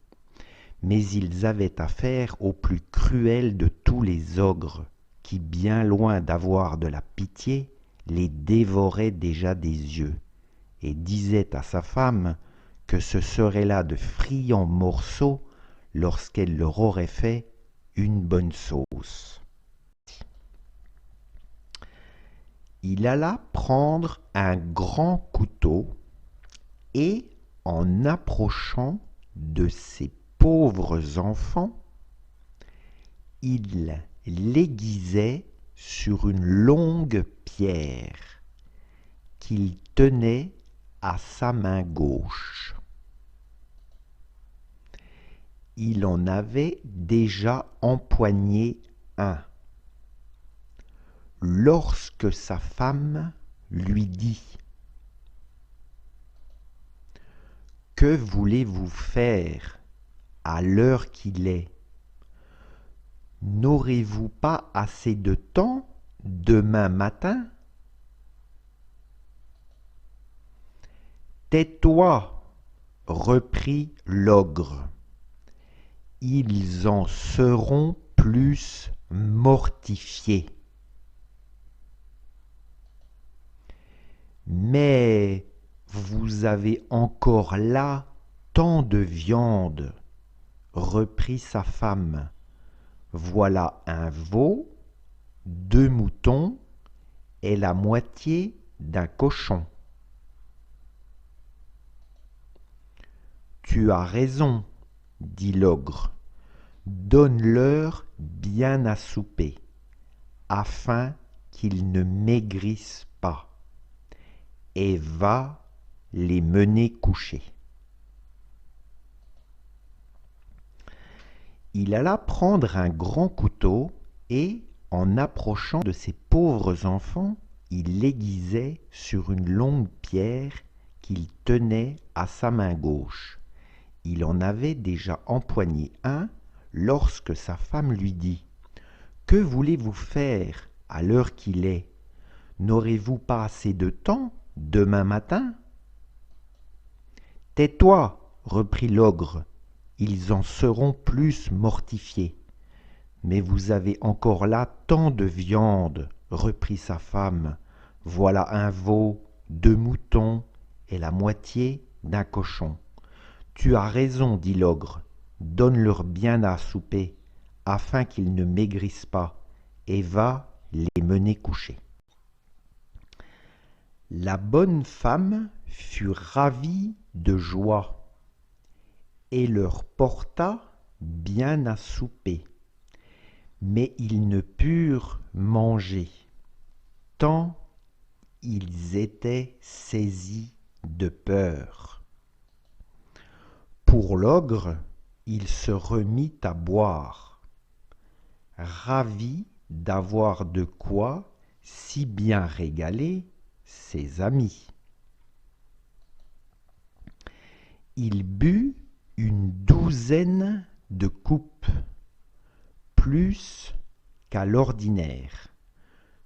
Mais ils avaient affaire au plus cruel de tous les ogres, qui, bien loin d'avoir de la pitié, les dévorait déjà des yeux, et disait à sa femme que ce serait là de friands morceaux lorsqu'elle leur aurait fait une bonne sauce. Il alla prendre un grand couteau et, en approchant de ces pauvres enfants, il l'aiguisait sur une longue pierre qu'il tenait à sa main gauche. Il en avait déjà empoigné un, lorsque sa femme lui dit : « Que voulez-vous faire à l'heure qu'il est ? N'aurez-vous pas assez de temps demain matin ? » « Tais-toi, reprit l'ogre, ils en seront plus mortifiés. Mais vous avez encore là tant de viande, reprit sa femme. Voilà un veau, 2 moutons et la moitié d'un cochon. Tu as raison, dit l'ogre, donne-leur bien à souper, afin qu'ils ne maigrissent pas, et va les mener coucher. Il alla prendre un grand couteau et, en approchant de ces pauvres enfants, il l'aiguisait sur une longue pierre qu'il tenait à sa main gauche. Il en avait déjà empoigné un lorsque sa femme lui dit : « Que voulez-vous faire à l'heure qu'il est ? N'aurez-vous pas assez de temps demain matin ? » « Tais-toi, reprit l'ogre, ils en seront plus mortifiés. »« Mais vous avez encore là tant de viande, reprit sa femme. Voilà un veau, 2 moutons et la moitié d'un cochon. Tu as raison, dit l'ogre, donne-leur bien à souper, afin qu'ils ne maigrissent pas, et va les mener coucher. La bonne femme fut ravie de joie, et leur porta bien à souper. Mais ils ne purent manger, tant ils étaient saisis de peur. Pour l'ogre, il se remit à boire, ravi d'avoir de quoi si bien régaler ses amis. Il but une 12aine de coupes, plus qu'à l'ordinaire,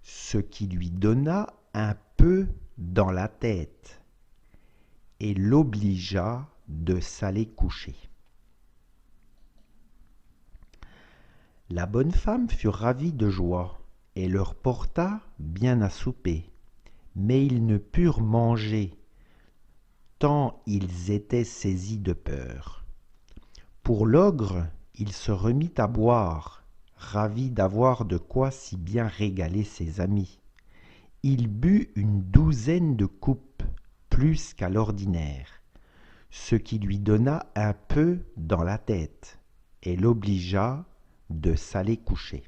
ce qui lui donna un peu dans la tête et l'obligea de s'aller coucher. La bonne femme fut ravie de joie et leur porta bien à souper, mais ils ne purent manger, tant ils étaient saisis de peur. Pour l'ogre, il se remit à boire, ravi d'avoir de quoi si bien régaler ses amis. Il but une douzaine de coupes, plus qu'à l'ordinaire, ce qui lui donna un peu dans la tête et l'obligea de s'aller coucher.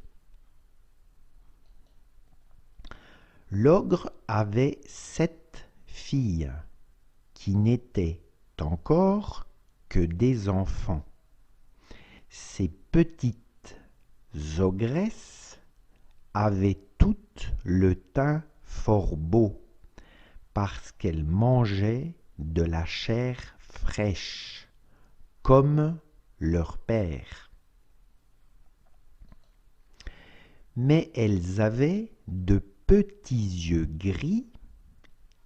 L'ogre avait 7 filles qui n'étaient encore que des enfants. Ces petites ogresses avaient toutes le teint fort beau parce qu'elles mangeaient de la chair fraîche, comme leur père. Mais elles avaient de petits yeux gris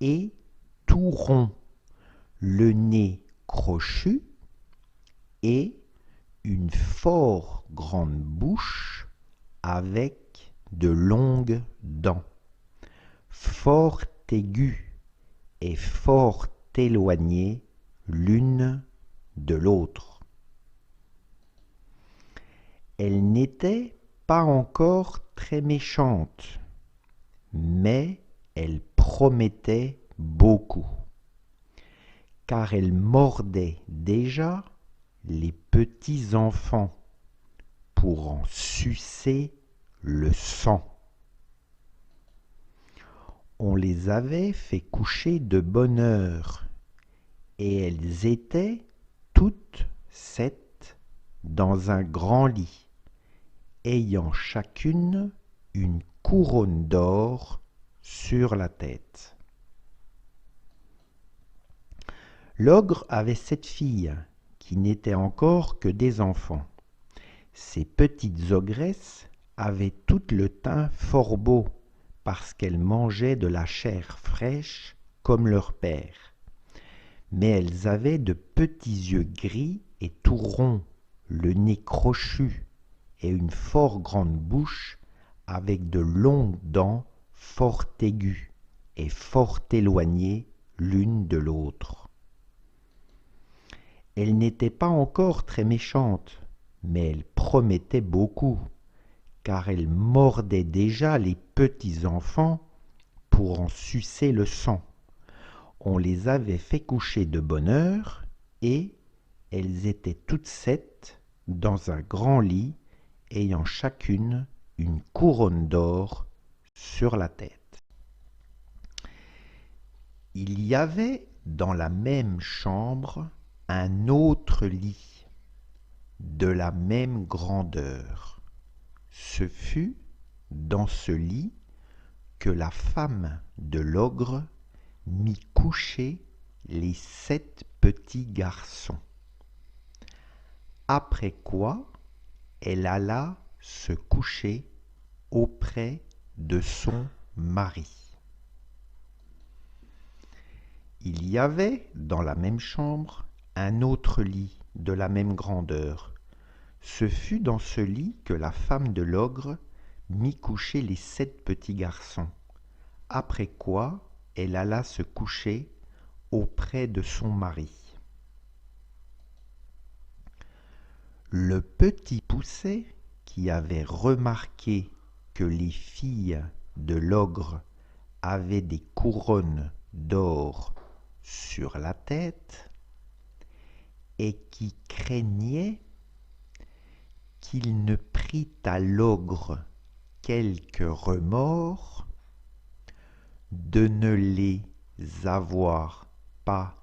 et tout ronds, le nez crochu et une fort grande bouche avec de longues dents, fort aiguës et fort éloignées l'une de l'autre. Elles n'étaient pas encore très méchantes, mais elles promettaient beaucoup, car elles mordaient déjà les petits enfants pour en sucer le sang. On les avait fait coucher de bonne heure, et elles étaient toutes 7 dans un grand lit, ayant chacune une couronne d'or sur la tête. L'ogre avait 7 filles, qui n'étaient encore que des enfants. Ces petites ogresses avaient toutes le teint fort beau, parce qu'elles mangeaient de la chair fraîche comme leur père. Mais elles avaient de petits yeux gris et tout ronds, le nez crochu et une fort grande bouche avec de longues dents fort aiguës et fort éloignées l'une de l'autre. Elles n'étaient pas encore très méchantes, mais elles promettaient beaucoup, car elles mordaient déjà les petits enfants pour en sucer le sang. On les avait fait coucher de bonne heure, et elles étaient toutes 7 dans un grand lit, ayant chacune une couronne d'or sur la tête. Il y avait dans la même chambre un autre lit, de la même grandeur. Ce fut dans ce lit que la femme de l'ogre mit coucher les 7 petits garçons. Après quoi, elle alla se coucher auprès de son mari. Il y avait dans la même chambre un autre lit de la même grandeur. Ce fut dans ce lit que la femme de l'ogre mit coucher les 7 petits garçons, après quoi elle alla se coucher auprès de son mari. Le petit Poucet, qui avait remarqué que les filles de l'ogre avaient des couronnes d'or sur la tête, et qui craignait qu'il ne prît à l'ogre quelque remords de ne les avoir pas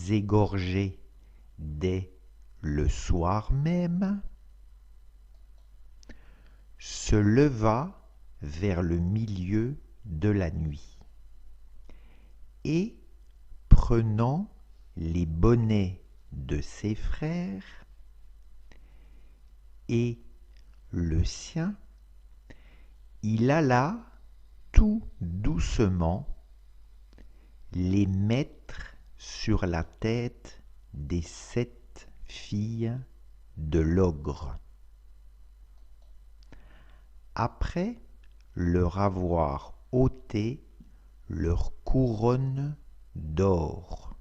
égorgés dès le soir même, se leva vers le milieu de la nuit et, prenant les bonnets de ses frères et le sien, il alla tout doucement les mettre sur la tête des 7 filles de l'ogre. Après leur avoir ôté leur couronne d'or,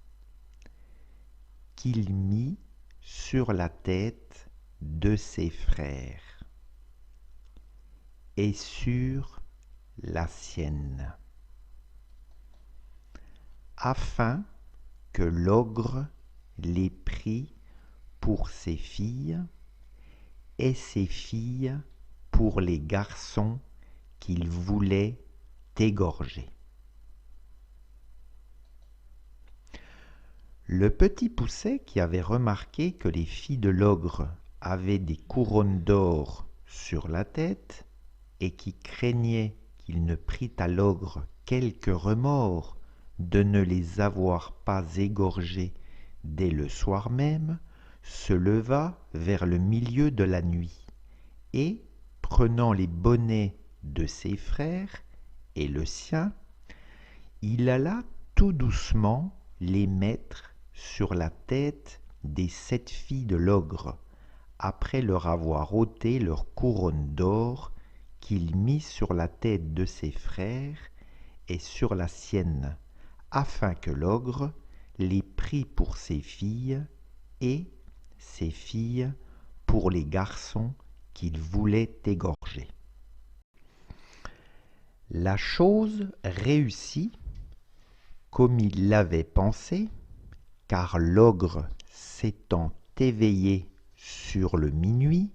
qu'il mit sur la tête de ses frères et sur la sienne, afin que l'ogre les prît pour ses filles et ses filles pour les garçons qu'il voulait égorger. Le petit Poucet, qui avait remarqué que les filles de l'ogre avaient des couronnes d'or sur la tête et qui craignait qu'il ne prît à l'ogre quelque remords de ne les avoir pas égorgées dès le soir même, se leva vers le milieu de la nuit et, prenant les bonnets de ses frères et le sien, il alla tout doucement les mettre sur la tête des 7 filles de l'ogre, après leur avoir ôté leur couronne d'or qu'il mit sur la tête de ses frères et sur la sienne, afin que l'ogre les prît pour ses filles et ses filles pour les garçons qu'il voulait égorger. La chose réussit comme il l'avait pensé, car l'ogre, s'étant éveillé sur le minuit,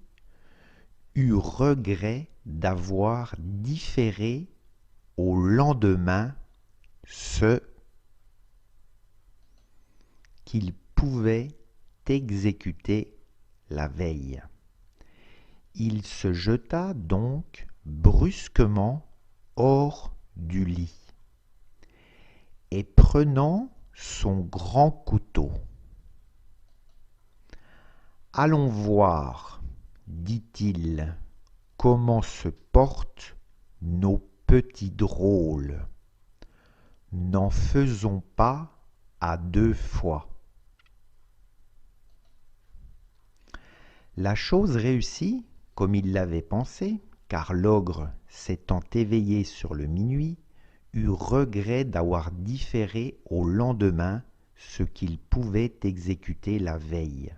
eut regret d'avoir différé au lendemain ce qu'il pouvait exécuter la veille. Il se jeta donc brusquement hors du lit et prenant son grand couteau. « Allons voir, dit-il, comment se portent nos petits drôles. N'en faisons pas à 2 fois. » La chose réussit comme il l'avait pensé, car l'ogre, s'étant éveillé sur le minuit, eut regret d'avoir différé au lendemain ce qu'il pouvait exécuter la veille.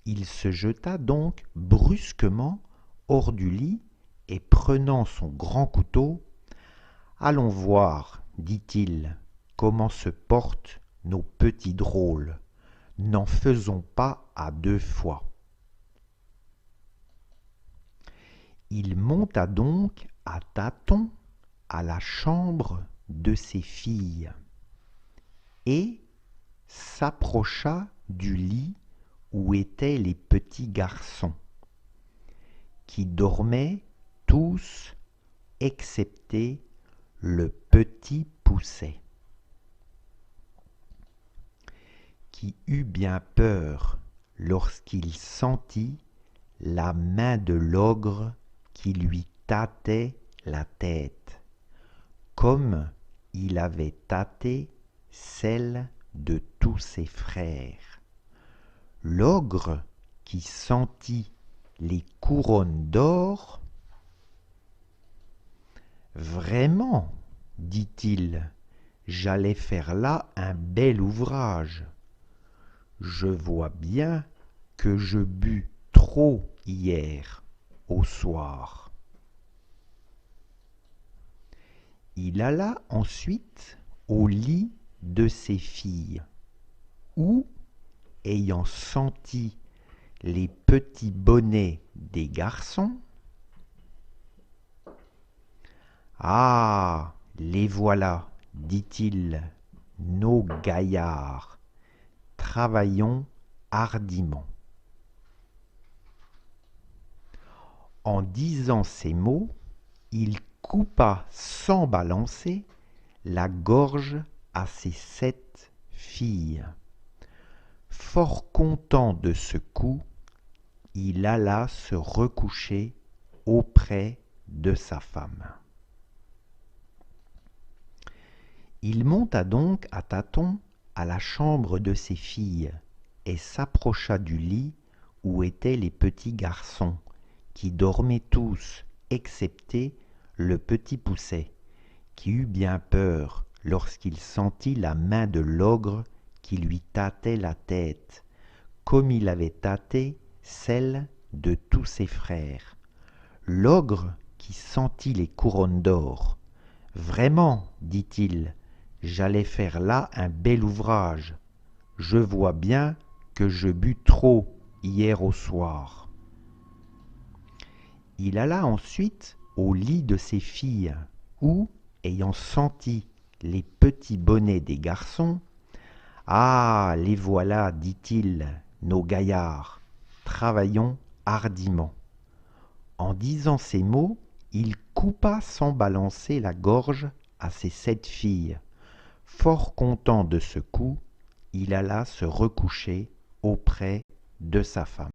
Il se jeta donc brusquement hors du lit et prenant son grand couteau, « Allons voir, dit-il, comment se portent nos petits drôles. N'en faisons pas à 2 fois. » Il monta donc à tâtons à la chambre de ses filles et s'approcha du lit où étaient les petits garçons, qui dormaient tous excepté le petit Poucet, qui eut bien peur lorsqu'il sentit la main de l'ogre qui lui tâtait la tête, comme il avait tâté celle de tous ses frères. L'ogre, qui sentit les couronnes d'or, « Vraiment, dit-il, j'allais faire là un bel ouvrage. Je vois bien que je bus trop hier au soir. » Il alla ensuite au lit de ses filles, où, ayant senti les petits bonnets des garçons, « Ah, les voilà, dit-il, nos gaillards, travaillons hardiment. » En disant ces mots, il coupa sans balancer la gorge à ses 7 filles. Fort content de ce coup, il alla se recoucher auprès de sa femme. Il monta donc à tâtons à la chambre de ses filles et s'approcha du lit où étaient les petits garçons, qui dormaient tous, excepté le petit Poucet, qui eut bien peur lorsqu'il sentit la main de l'ogre qui lui tâtait la tête, comme il avait tâté celle de tous ses frères. L'ogre qui sentit les couronnes d'or. « Vraiment, dit-il, j'allais faire là un bel ouvrage. Je vois bien que je bus trop hier au soir. » Il alla ensuite au lit de ses filles, où, ayant senti les petits bonnets des garçons, « Ah, les voilà, dit-il, nos gaillards, travaillons hardiment. » En disant ces mots, il coupa sans balancer la gorge à ses 7 filles. Fort content de ce coup, il alla se recoucher auprès de sa femme.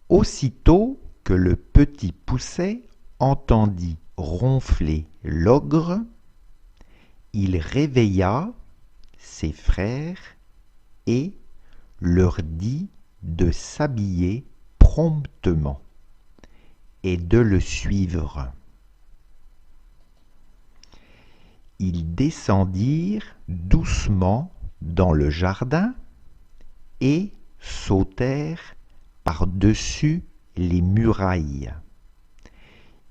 Aussitôt que le petit Poucet entendit ronfler l'ogre, il réveilla ses frères et leur dit de s'habiller promptement et de le suivre. Ils descendirent doucement dans le jardin et sautèrent par-dessus les murailles.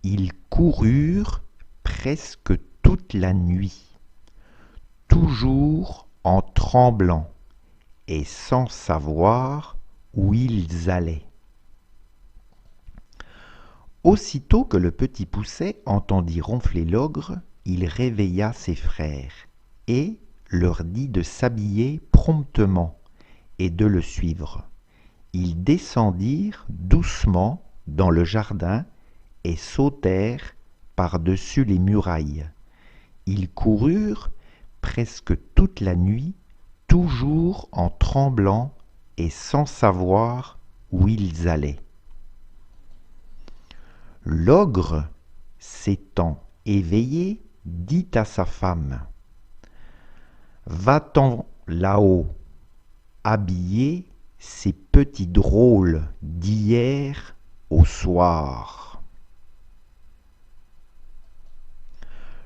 Ils coururent presque toute la nuit, toujours en tremblant et sans savoir où ils allaient. Aussitôt que le petit Poucet entendit ronfler l'ogre, il réveilla ses frères et leur dit de s'habiller promptement et de le suivre. Ils descendirent doucement dans le jardin et sautèrent par-dessus les murailles. Ils coururent presque toute la nuit, toujours en tremblant et sans savoir où ils allaient. L'ogre, s'étant éveillé, dit à sa femme : « Va-t'en là-haut, habiller ces petits drôles d'hier au soir. »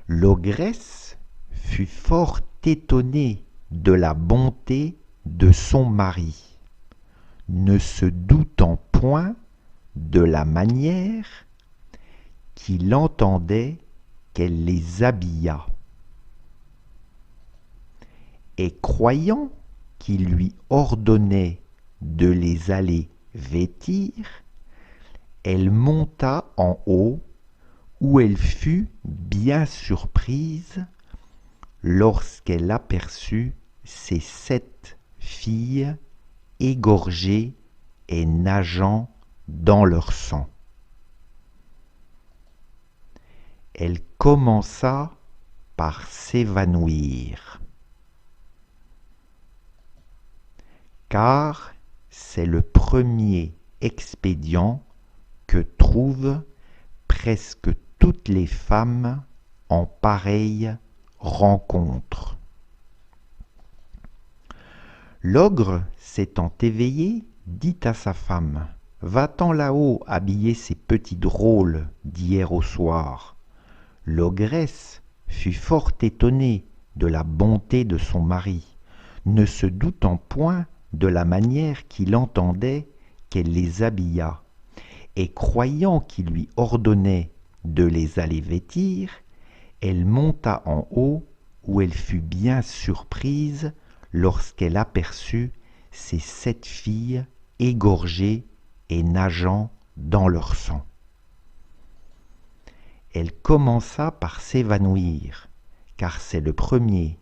L'ogresse fut fort étonnée de la bonté de son mari, ne se doutant point de la manière qu'il entendait qu'elle les habillât, et croyant qu'il lui ordonnait de les aller vêtir, elle monta en haut, où elle fut bien surprise lorsqu'elle aperçut ses 7 filles égorgées et nageant dans leur sang. Elle commença par s'évanouir, car c'est le premier expédient que trouvent presque toutes les femmes en pareille rencontre. L'ogre, s'étant éveillé, dit à sa femme : « Va-t'en là-haut habiller ces petits drôles d'hier au soir. » L'ogresse fut fort étonnée de la bonté de son mari, ne se doutant point de la manière qu'il entendait qu'elle les habillât, et croyant qu'il lui ordonnait de les aller vêtir, elle monta en haut, où elle fut bien surprise lorsqu'elle aperçut ses 7 filles égorgées et nageant dans leur sang. Elle commença par s'évanouir, car c'est le premier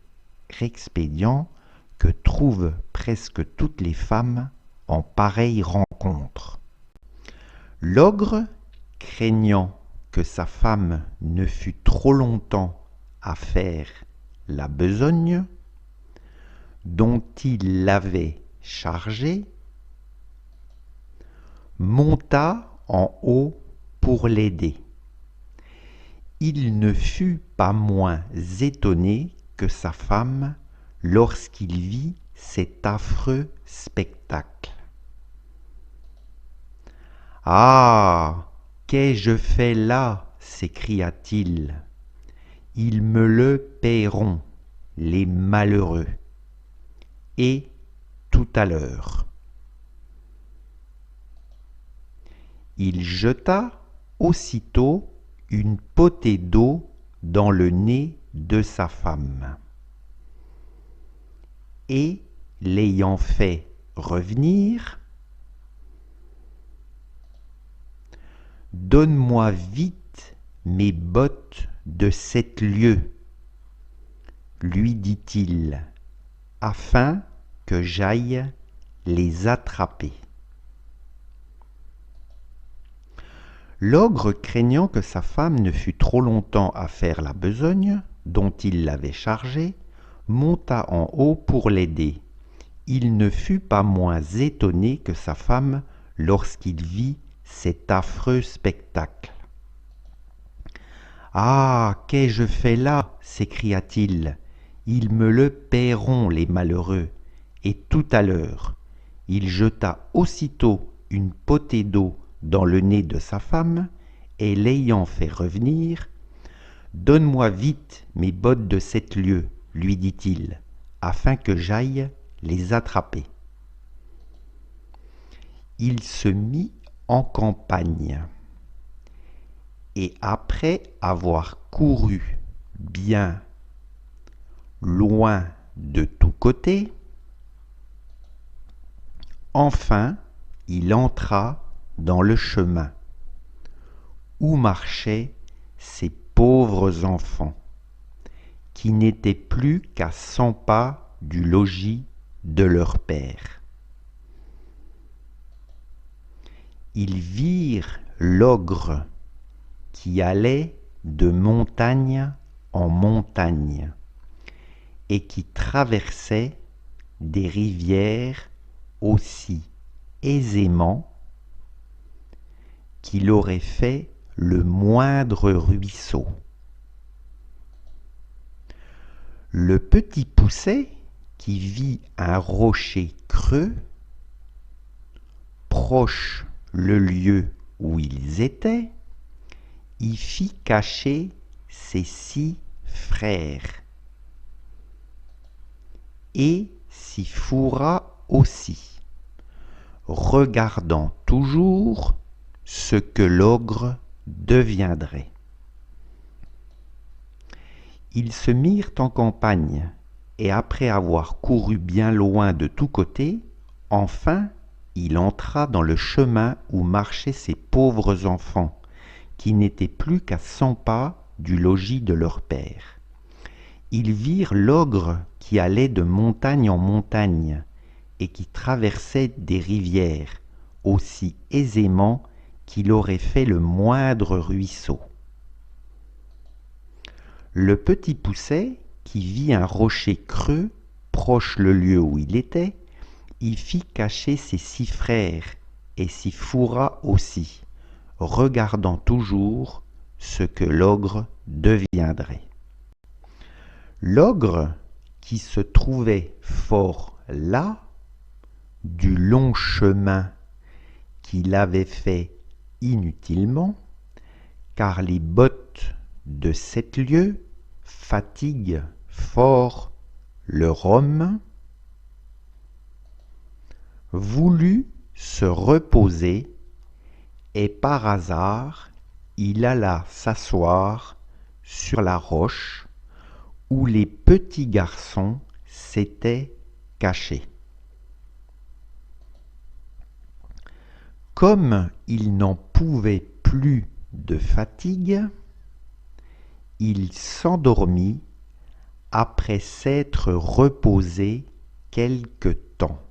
expédient que trouvent presque toutes les femmes en pareille rencontre. L'ogre, craignant que sa femme ne fût trop longtemps à faire la besogne dont il l'avait chargée, monta en haut pour l'aider. Il ne fut pas moins étonné que sa femme lorsqu'il vit cet affreux spectacle. « Ah, qu'ai-je fait là ?» s'écria-t-il. « Ils me le paieront, les malheureux. » Et tout à l'heure. Il jeta aussitôt une potée d'eau dans le nez de sa femme. Et, l'ayant fait revenir, « Donne-moi vite mes bottes de 7 lieues, lui dit-il, afin que j'aille les attraper. » L'ogre, craignant que sa femme ne fût trop longtemps à faire la besogne dont il l'avait chargée, monta en haut pour l'aider. Il ne fut pas moins étonné que sa femme lorsqu'il vit cet affreux spectacle. « Ah, qu'ai-je fait là ?» s'écria-t-il. « Ils me le paieront, les malheureux. » Et tout à l'heure, il jeta aussitôt une potée d'eau dans le nez de sa femme, et l'ayant fait revenir, « Donne-moi vite mes bottes de 7 lieues, lui dit-il, afin que j'aille les attraper. » Il se mit en campagne, et après avoir couru bien loin de tous côtés, enfin il entra dans le chemin où marchaient ces pauvres enfants, qui n'étaient plus qu'à 100 pas du logis de leur père. Ils virent l'ogre qui allait de montagne en montagne et qui traversait des rivières aussi aisément qu'il aurait fait le moindre ruisseau. Le petit Poucet, qui vit un rocher creux, proche le lieu où ils étaient, y fit cacher ses 6 frères, et s'y fourra aussi, regardant toujours ce que l'ogre deviendrait. Ils se mirent en campagne, et après avoir couru bien loin de tous côtés, enfin il entra dans le chemin où marchaient ces pauvres enfants, qui n'étaient plus qu'à 100 pas du logis de leur père. Ils virent l'ogre qui allait de montagne en montagne, et qui traversait des rivières aussi aisément qu'il aurait fait le moindre ruisseau. Le petit Poucet, qui vit un rocher creux proche le lieu où il était, y fit cacher ses 6 frères et s'y fourra aussi, regardant toujours ce que l'ogre deviendrait. L'ogre, qui se trouvait fort las du long chemin qu'il avait fait inutilement, car les bottes de 7 lieues fatiguent fort leur homme, voulut se reposer, et par hasard il alla s'asseoir sur la roche où les petits garçons s'étaient cachés. Comme il n'en pouvait plus de fatigue, il s'endormit après s'être reposé quelque temps,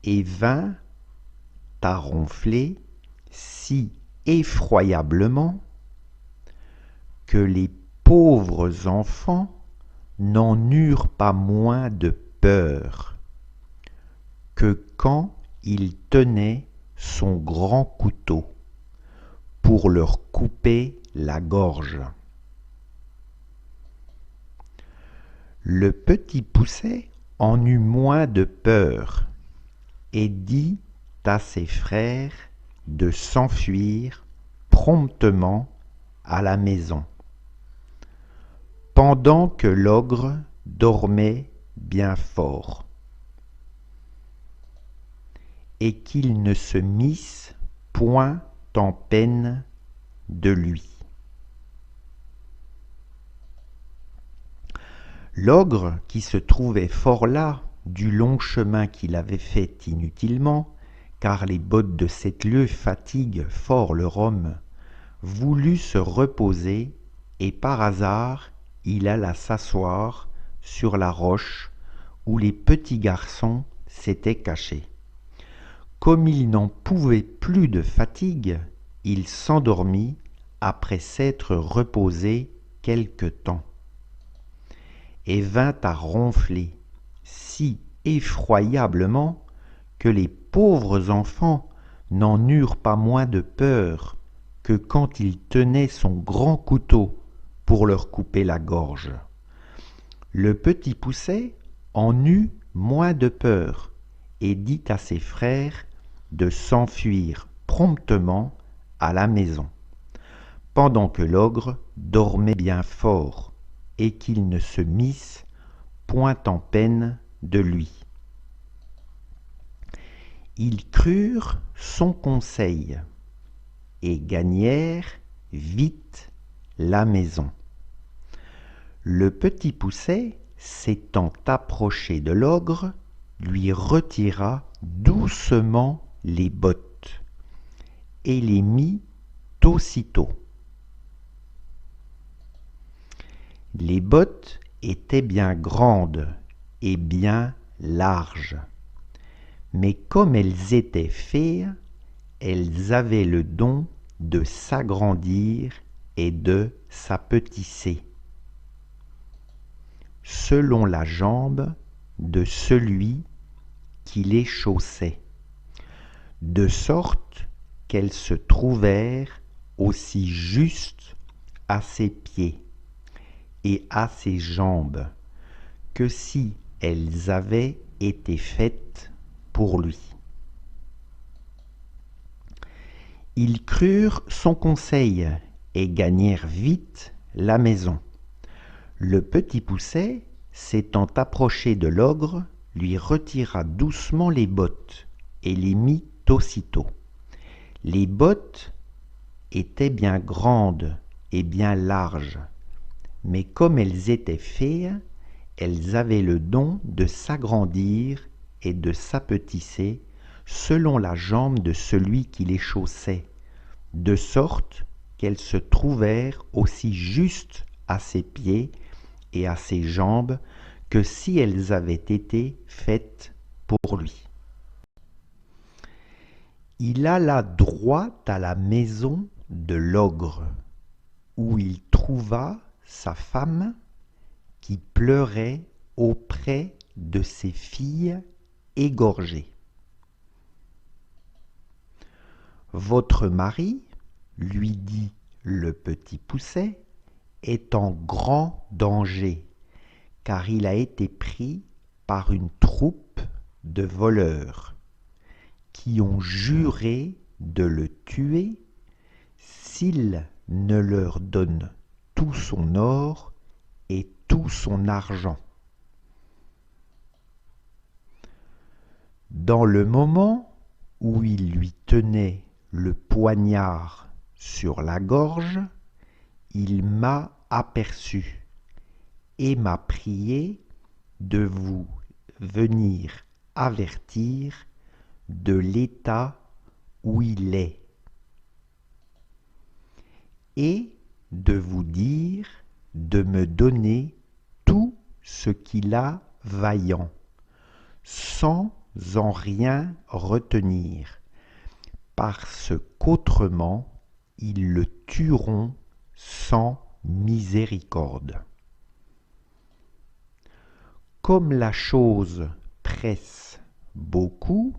et vint à ronfler si effroyablement que les pauvres enfants n'en eurent pas moins de peur que quand il tenait son grand couteau pour leur couper la gorge. Le petit Poucet en eut moins de peur et dit à ses frères de s'enfuir promptement à la maison, pendant que l'ogre dormait bien fort, et qu'ils ne se missent point en peine de lui. L'ogre, qui se trouvait fort las du long chemin qu'il avait fait inutilement, car les bottes de 7 lieues fatiguent fort leur homme, voulut se reposer, et par hasard il alla s'asseoir sur la roche où les petits garçons s'étaient cachés. Comme il n'en pouvait plus de fatigue, il s'endormit après s'être reposé quelque temps, et vint à ronfler si effroyablement que les pauvres enfants n'en eurent pas moins de peur que quand il tenait son grand couteau pour leur couper la gorge. Le petit Poucet en eut moins de peur et dit à ses frères de s'enfuir promptement à la maison, pendant que l'ogre dormait bien fort et qu'ils ne se missent point en peine de lui. Ils crurent son conseil et gagnèrent vite la maison. Le petit Poucet, s'étant approché de l'ogre, lui retira doucement les bottes et les mit aussitôt. Les bottes étaient bien grandes et bien larges, mais comme elles étaient fées, elles avaient le don de s'agrandir et de s'apetisser, selon la jambe de celui qui les chaussait, de sorte qu'elles se trouvèrent aussi justes à ses pieds et à ses jambes que si elles avaient été faites pour lui. Ils crurent son conseil et gagnèrent vite la maison. Le petit Poucet, s'étant approché de l'ogre, lui retira doucement les bottes et les mit aussitôt. Les bottes étaient bien grandes et bien larges, mais comme elles étaient fées, elles avaient le don de s'agrandir et de s'apetisser selon la jambe de celui qui les chaussait, de sorte qu'elles se trouvèrent aussi justes à ses pieds et à ses jambes que si elles avaient été faites pour lui. Il alla droit à la maison de l'ogre, où il trouva sa femme qui pleurait auprès de ses filles égorgées. « Votre mari, lui dit le petit Poucet, est en grand danger, car il a été pris par une troupe de voleurs qui ont juré de le tuer s'il ne leur donne tout son or et tout son argent. » Dans le moment où il lui tenait le poignard sur la gorge, il m'a aperçu et m'a prié de vous venir avertir de l'état où il est et de vous dire de me donner tout ce qu'il a vaillant, sans en rien retenir, parce qu'autrement ils le tueront sans miséricorde. Comme la chose presse beaucoup,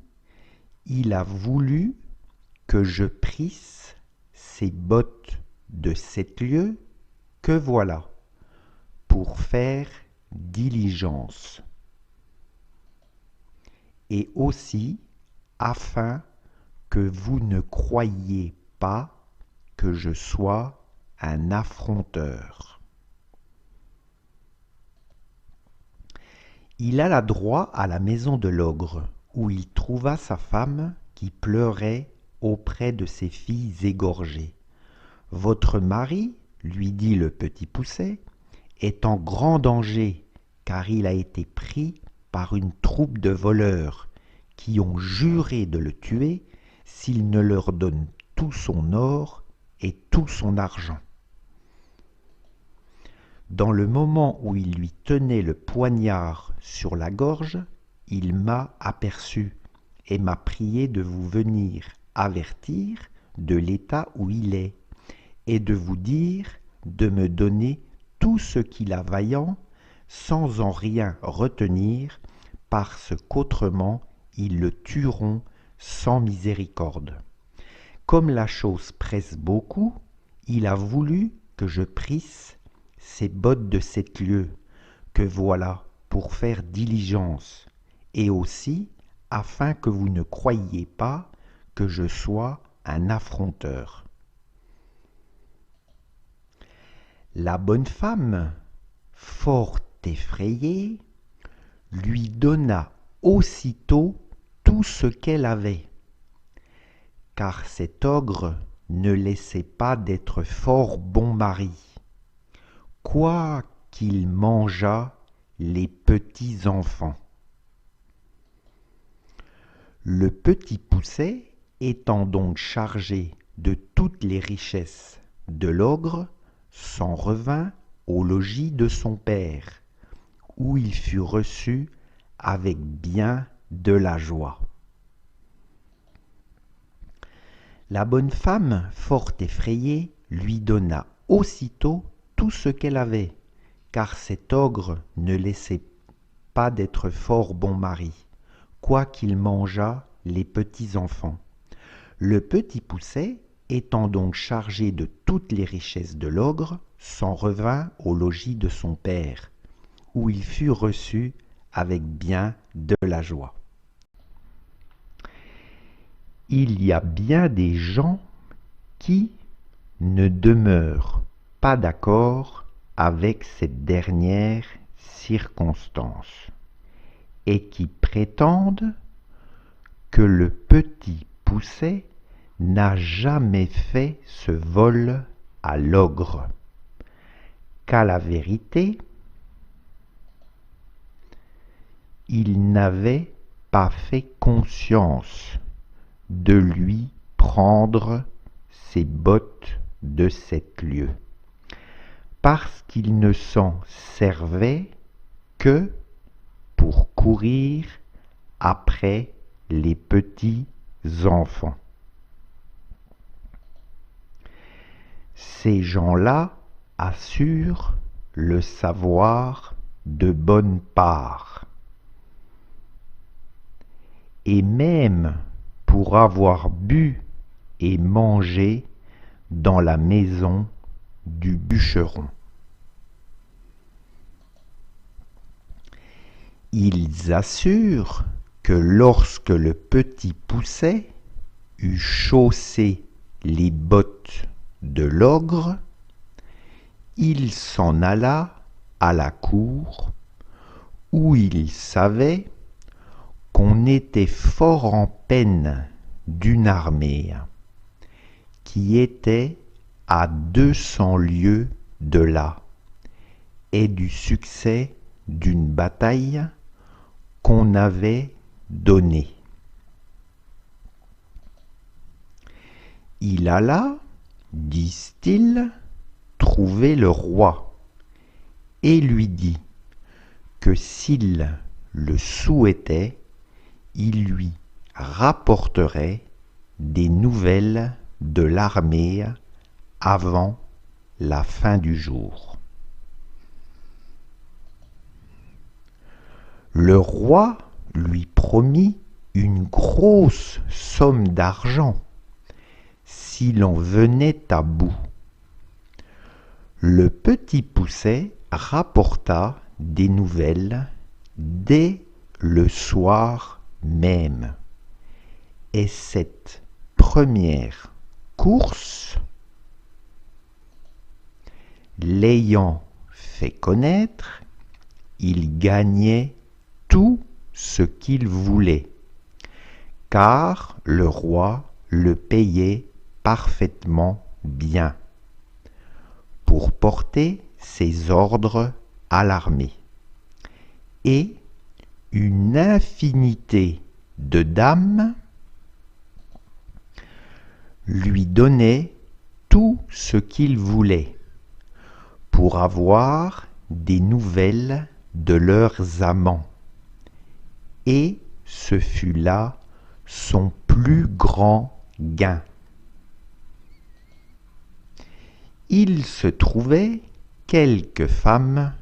il a voulu que je prisse ces bottes de 7 lieues que voilà, pour faire diligence. Et aussi afin que vous ne croyiez pas que je sois un affronteur. Il alla droit à la maison de l'ogre, où il trouva sa femme qui pleurait auprès de ses filles égorgées. « Votre mari, lui dit le petit Poucet, est en grand danger, car il a été pris par une troupe de voleurs qui ont juré de le tuer s'il ne leur donne tout son or et tout son argent. » Dans le moment où il lui tenait le poignard sur la gorge, il m'a aperçu et m'a prié de vous venir avertir de l'état où il est et de vous dire de me donner tout ce qu'il a vaillant sans en rien retenir, parce qu'autrement ils le tueront sans miséricorde. Comme la chose presse beaucoup, il a voulu que je prisse ces bottes de 7 lieues, que voilà pour faire diligence, et aussi afin que vous ne croyiez pas que je sois un affronteur. La bonne femme, fort effrayée, lui donna aussitôt tout ce qu'elle avait, car cet ogre ne laissait pas d'être fort bon mari, quoi qu'il mangeât les petits enfants. Le petit Poucet, étant donc chargé de toutes les richesses de l'ogre, s'en revint au logis de son père, où il fut reçu avec bien de la joie. La bonne femme, fort effrayée, lui donna aussitôt tout ce qu'elle avait, car cet ogre ne laissait pas d'être fort bon mari, quoiqu'il mangeât les petits enfants. Le petit Poucet, étant donc chargé de toutes les richesses de l'ogre, s'en revint au logis de son père, où il fut reçu avec bien de la joie. Il y a bien des gens qui ne demeurent pas d'accord avec cette dernière circonstance et qui prétendent que le petit Poucet n'a jamais fait ce vol à l'ogre, qu'à la vérité, il n'avait pas fait conscience de lui prendre ses bottes de 7 lieues, parce qu'il ne s'en servait que pour courir après les petits enfants. Ces gens-là assurent le savoir de bonne part, et même pour avoir bu et mangé dans la maison du bûcheron. Ils assurent que lorsque le petit Poucet eut chaussé les bottes de l'ogre, il s'en alla à la cour, où il savait qu'on était fort en peine d'une armée qui était à 200 lieues de là, et du succès d'une bataille qu'on avait donnée. Il alla, disent-ils, trouver le roi et lui dit que s'il le souhaitait, il lui rapporterait des nouvelles de l'armée avant la fin du jour. Le roi lui promit une grosse somme d'argent s'il en venait à bout. Le petit Poucet rapporta des nouvelles dès le soir même. Et cette première course, l'ayant fait connaître, il gagnait tout ce qu'il voulait, car le roi le payait parfaitement bien pour porter ses ordres à l'armée. Et une infinité de dames lui donnaient tout ce qu'il voulait pour avoir des nouvelles de leurs amants. Et ce fut là son plus grand gain. Il se trouvait quelques femmes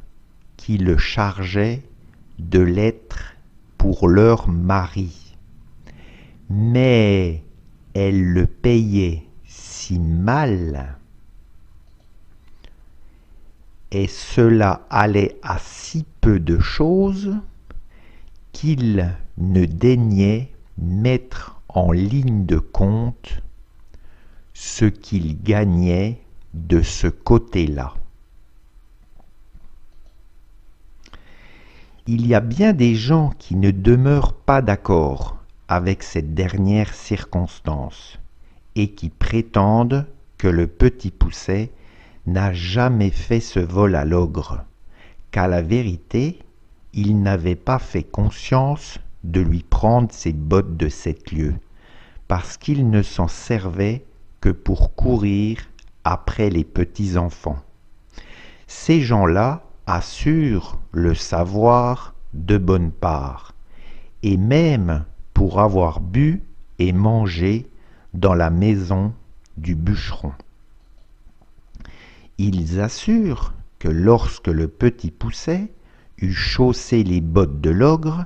qui le chargeaient de lettres pour leur mari, mais elles le payaient si mal, et cela allait à si peu de choses qu'il ne daignait mettre en ligne de compte ce qu'il gagnait de ce côté-là. Il y a bien des gens qui ne demeurent pas d'accord avec cette dernière circonstance et qui prétendent que le petit Poucet n'a jamais fait ce vol à l'ogre, qu'à la vérité, il n'avait pas fait conscience de lui prendre ses bottes de 7 lieues, parce qu'il ne s'en servait que pour courir après les petits-enfants. Ces gens-là assurent le savoir de bonne part, et même pour avoir bu et mangé dans la maison du bûcheron. Ils assurent que lorsque le petit Poucet eut chaussé les bottes de l'ogre,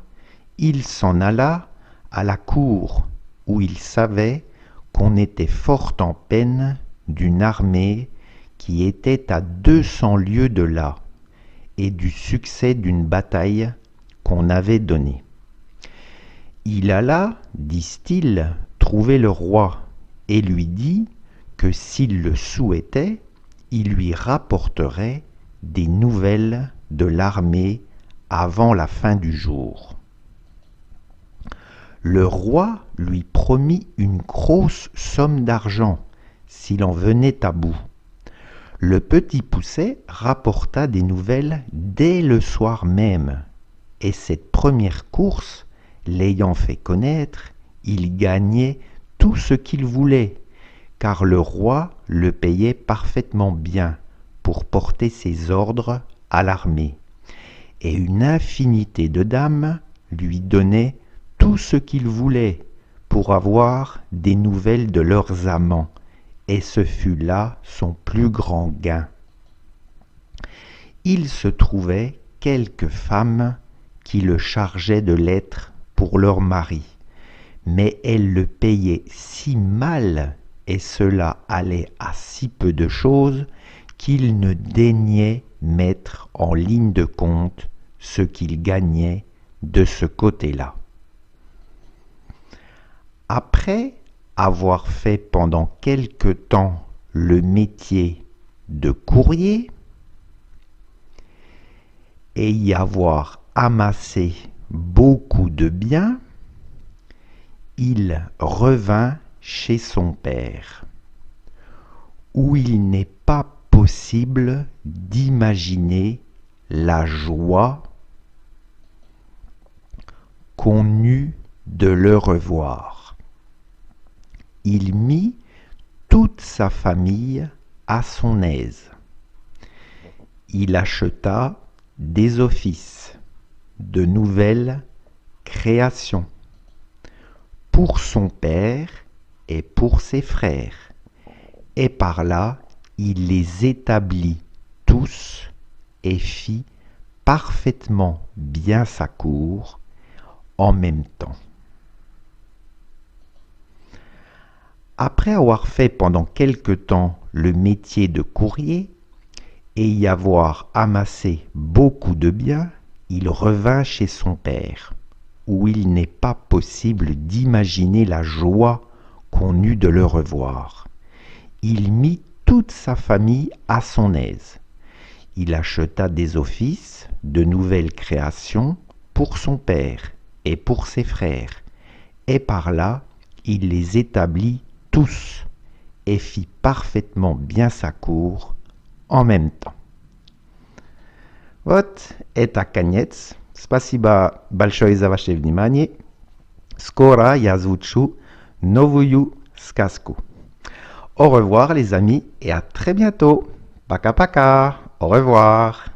il s'en alla à la cour où il savait qu'on était fort en peine d'une armée qui était à 200 lieues de là et du succès d'une bataille qu'on avait donnée. Il alla, disent-ils, trouver le roi et lui dit que s'il le souhaitait, il lui rapporterait des nouvelles de l'armée avant la fin du jour. Le roi lui promit une grosse somme d'argent s'il en venait à bout. Le petit Poucet rapporta des nouvelles dès le soir même, et cette première course, l'ayant fait connaître, il gagnait tout ce qu'il voulait, car le roi le payait parfaitement bien pour porter ses ordres à l'armée, et une infinité de dames lui donnaient tout ce qu'il voulait pour avoir des nouvelles de leurs amants, et ce fut là son plus grand gain. Il se trouvait quelques femmes qui le chargeaient de lettres pour leur mari, mais elles le payaient si mal, et cela allait à si peu de choses, qu'il ne daignait mettre en ligne de compte ce qu'il gagnait de ce côté-là. Après avoir fait pendant quelque temps le métier de courrier et y avoir amassé beaucoup de biens, il revint chez son père, où il n'est pas possible d'imaginer la joie qu'on eut de le revoir. Il mit toute sa famille à son aise. Il acheta des offices, de nouvelles créations, pour son père et pour ses frères, et par là il les établit tous et fit parfaitement bien sa cour en même temps. Après avoir fait pendant quelque temps le métier de courrier et y avoir amassé beaucoup de biens, il revint chez son père, où il n'est pas possible d'imaginer la joie qu'on eut de le revoir. Il mit toute sa famille à son aise. Il acheta des offices, de nouvelles créations pour son père et pour ses frères, et par là, il les établit tous et fit parfaitement bien sa cour en même temps. Вот, это конец. Спасибо большое за ваше внимание. Скоро я озвучу новую сказку. Au revoir les amis et à très bientôt. Пока-пока. Au revoir.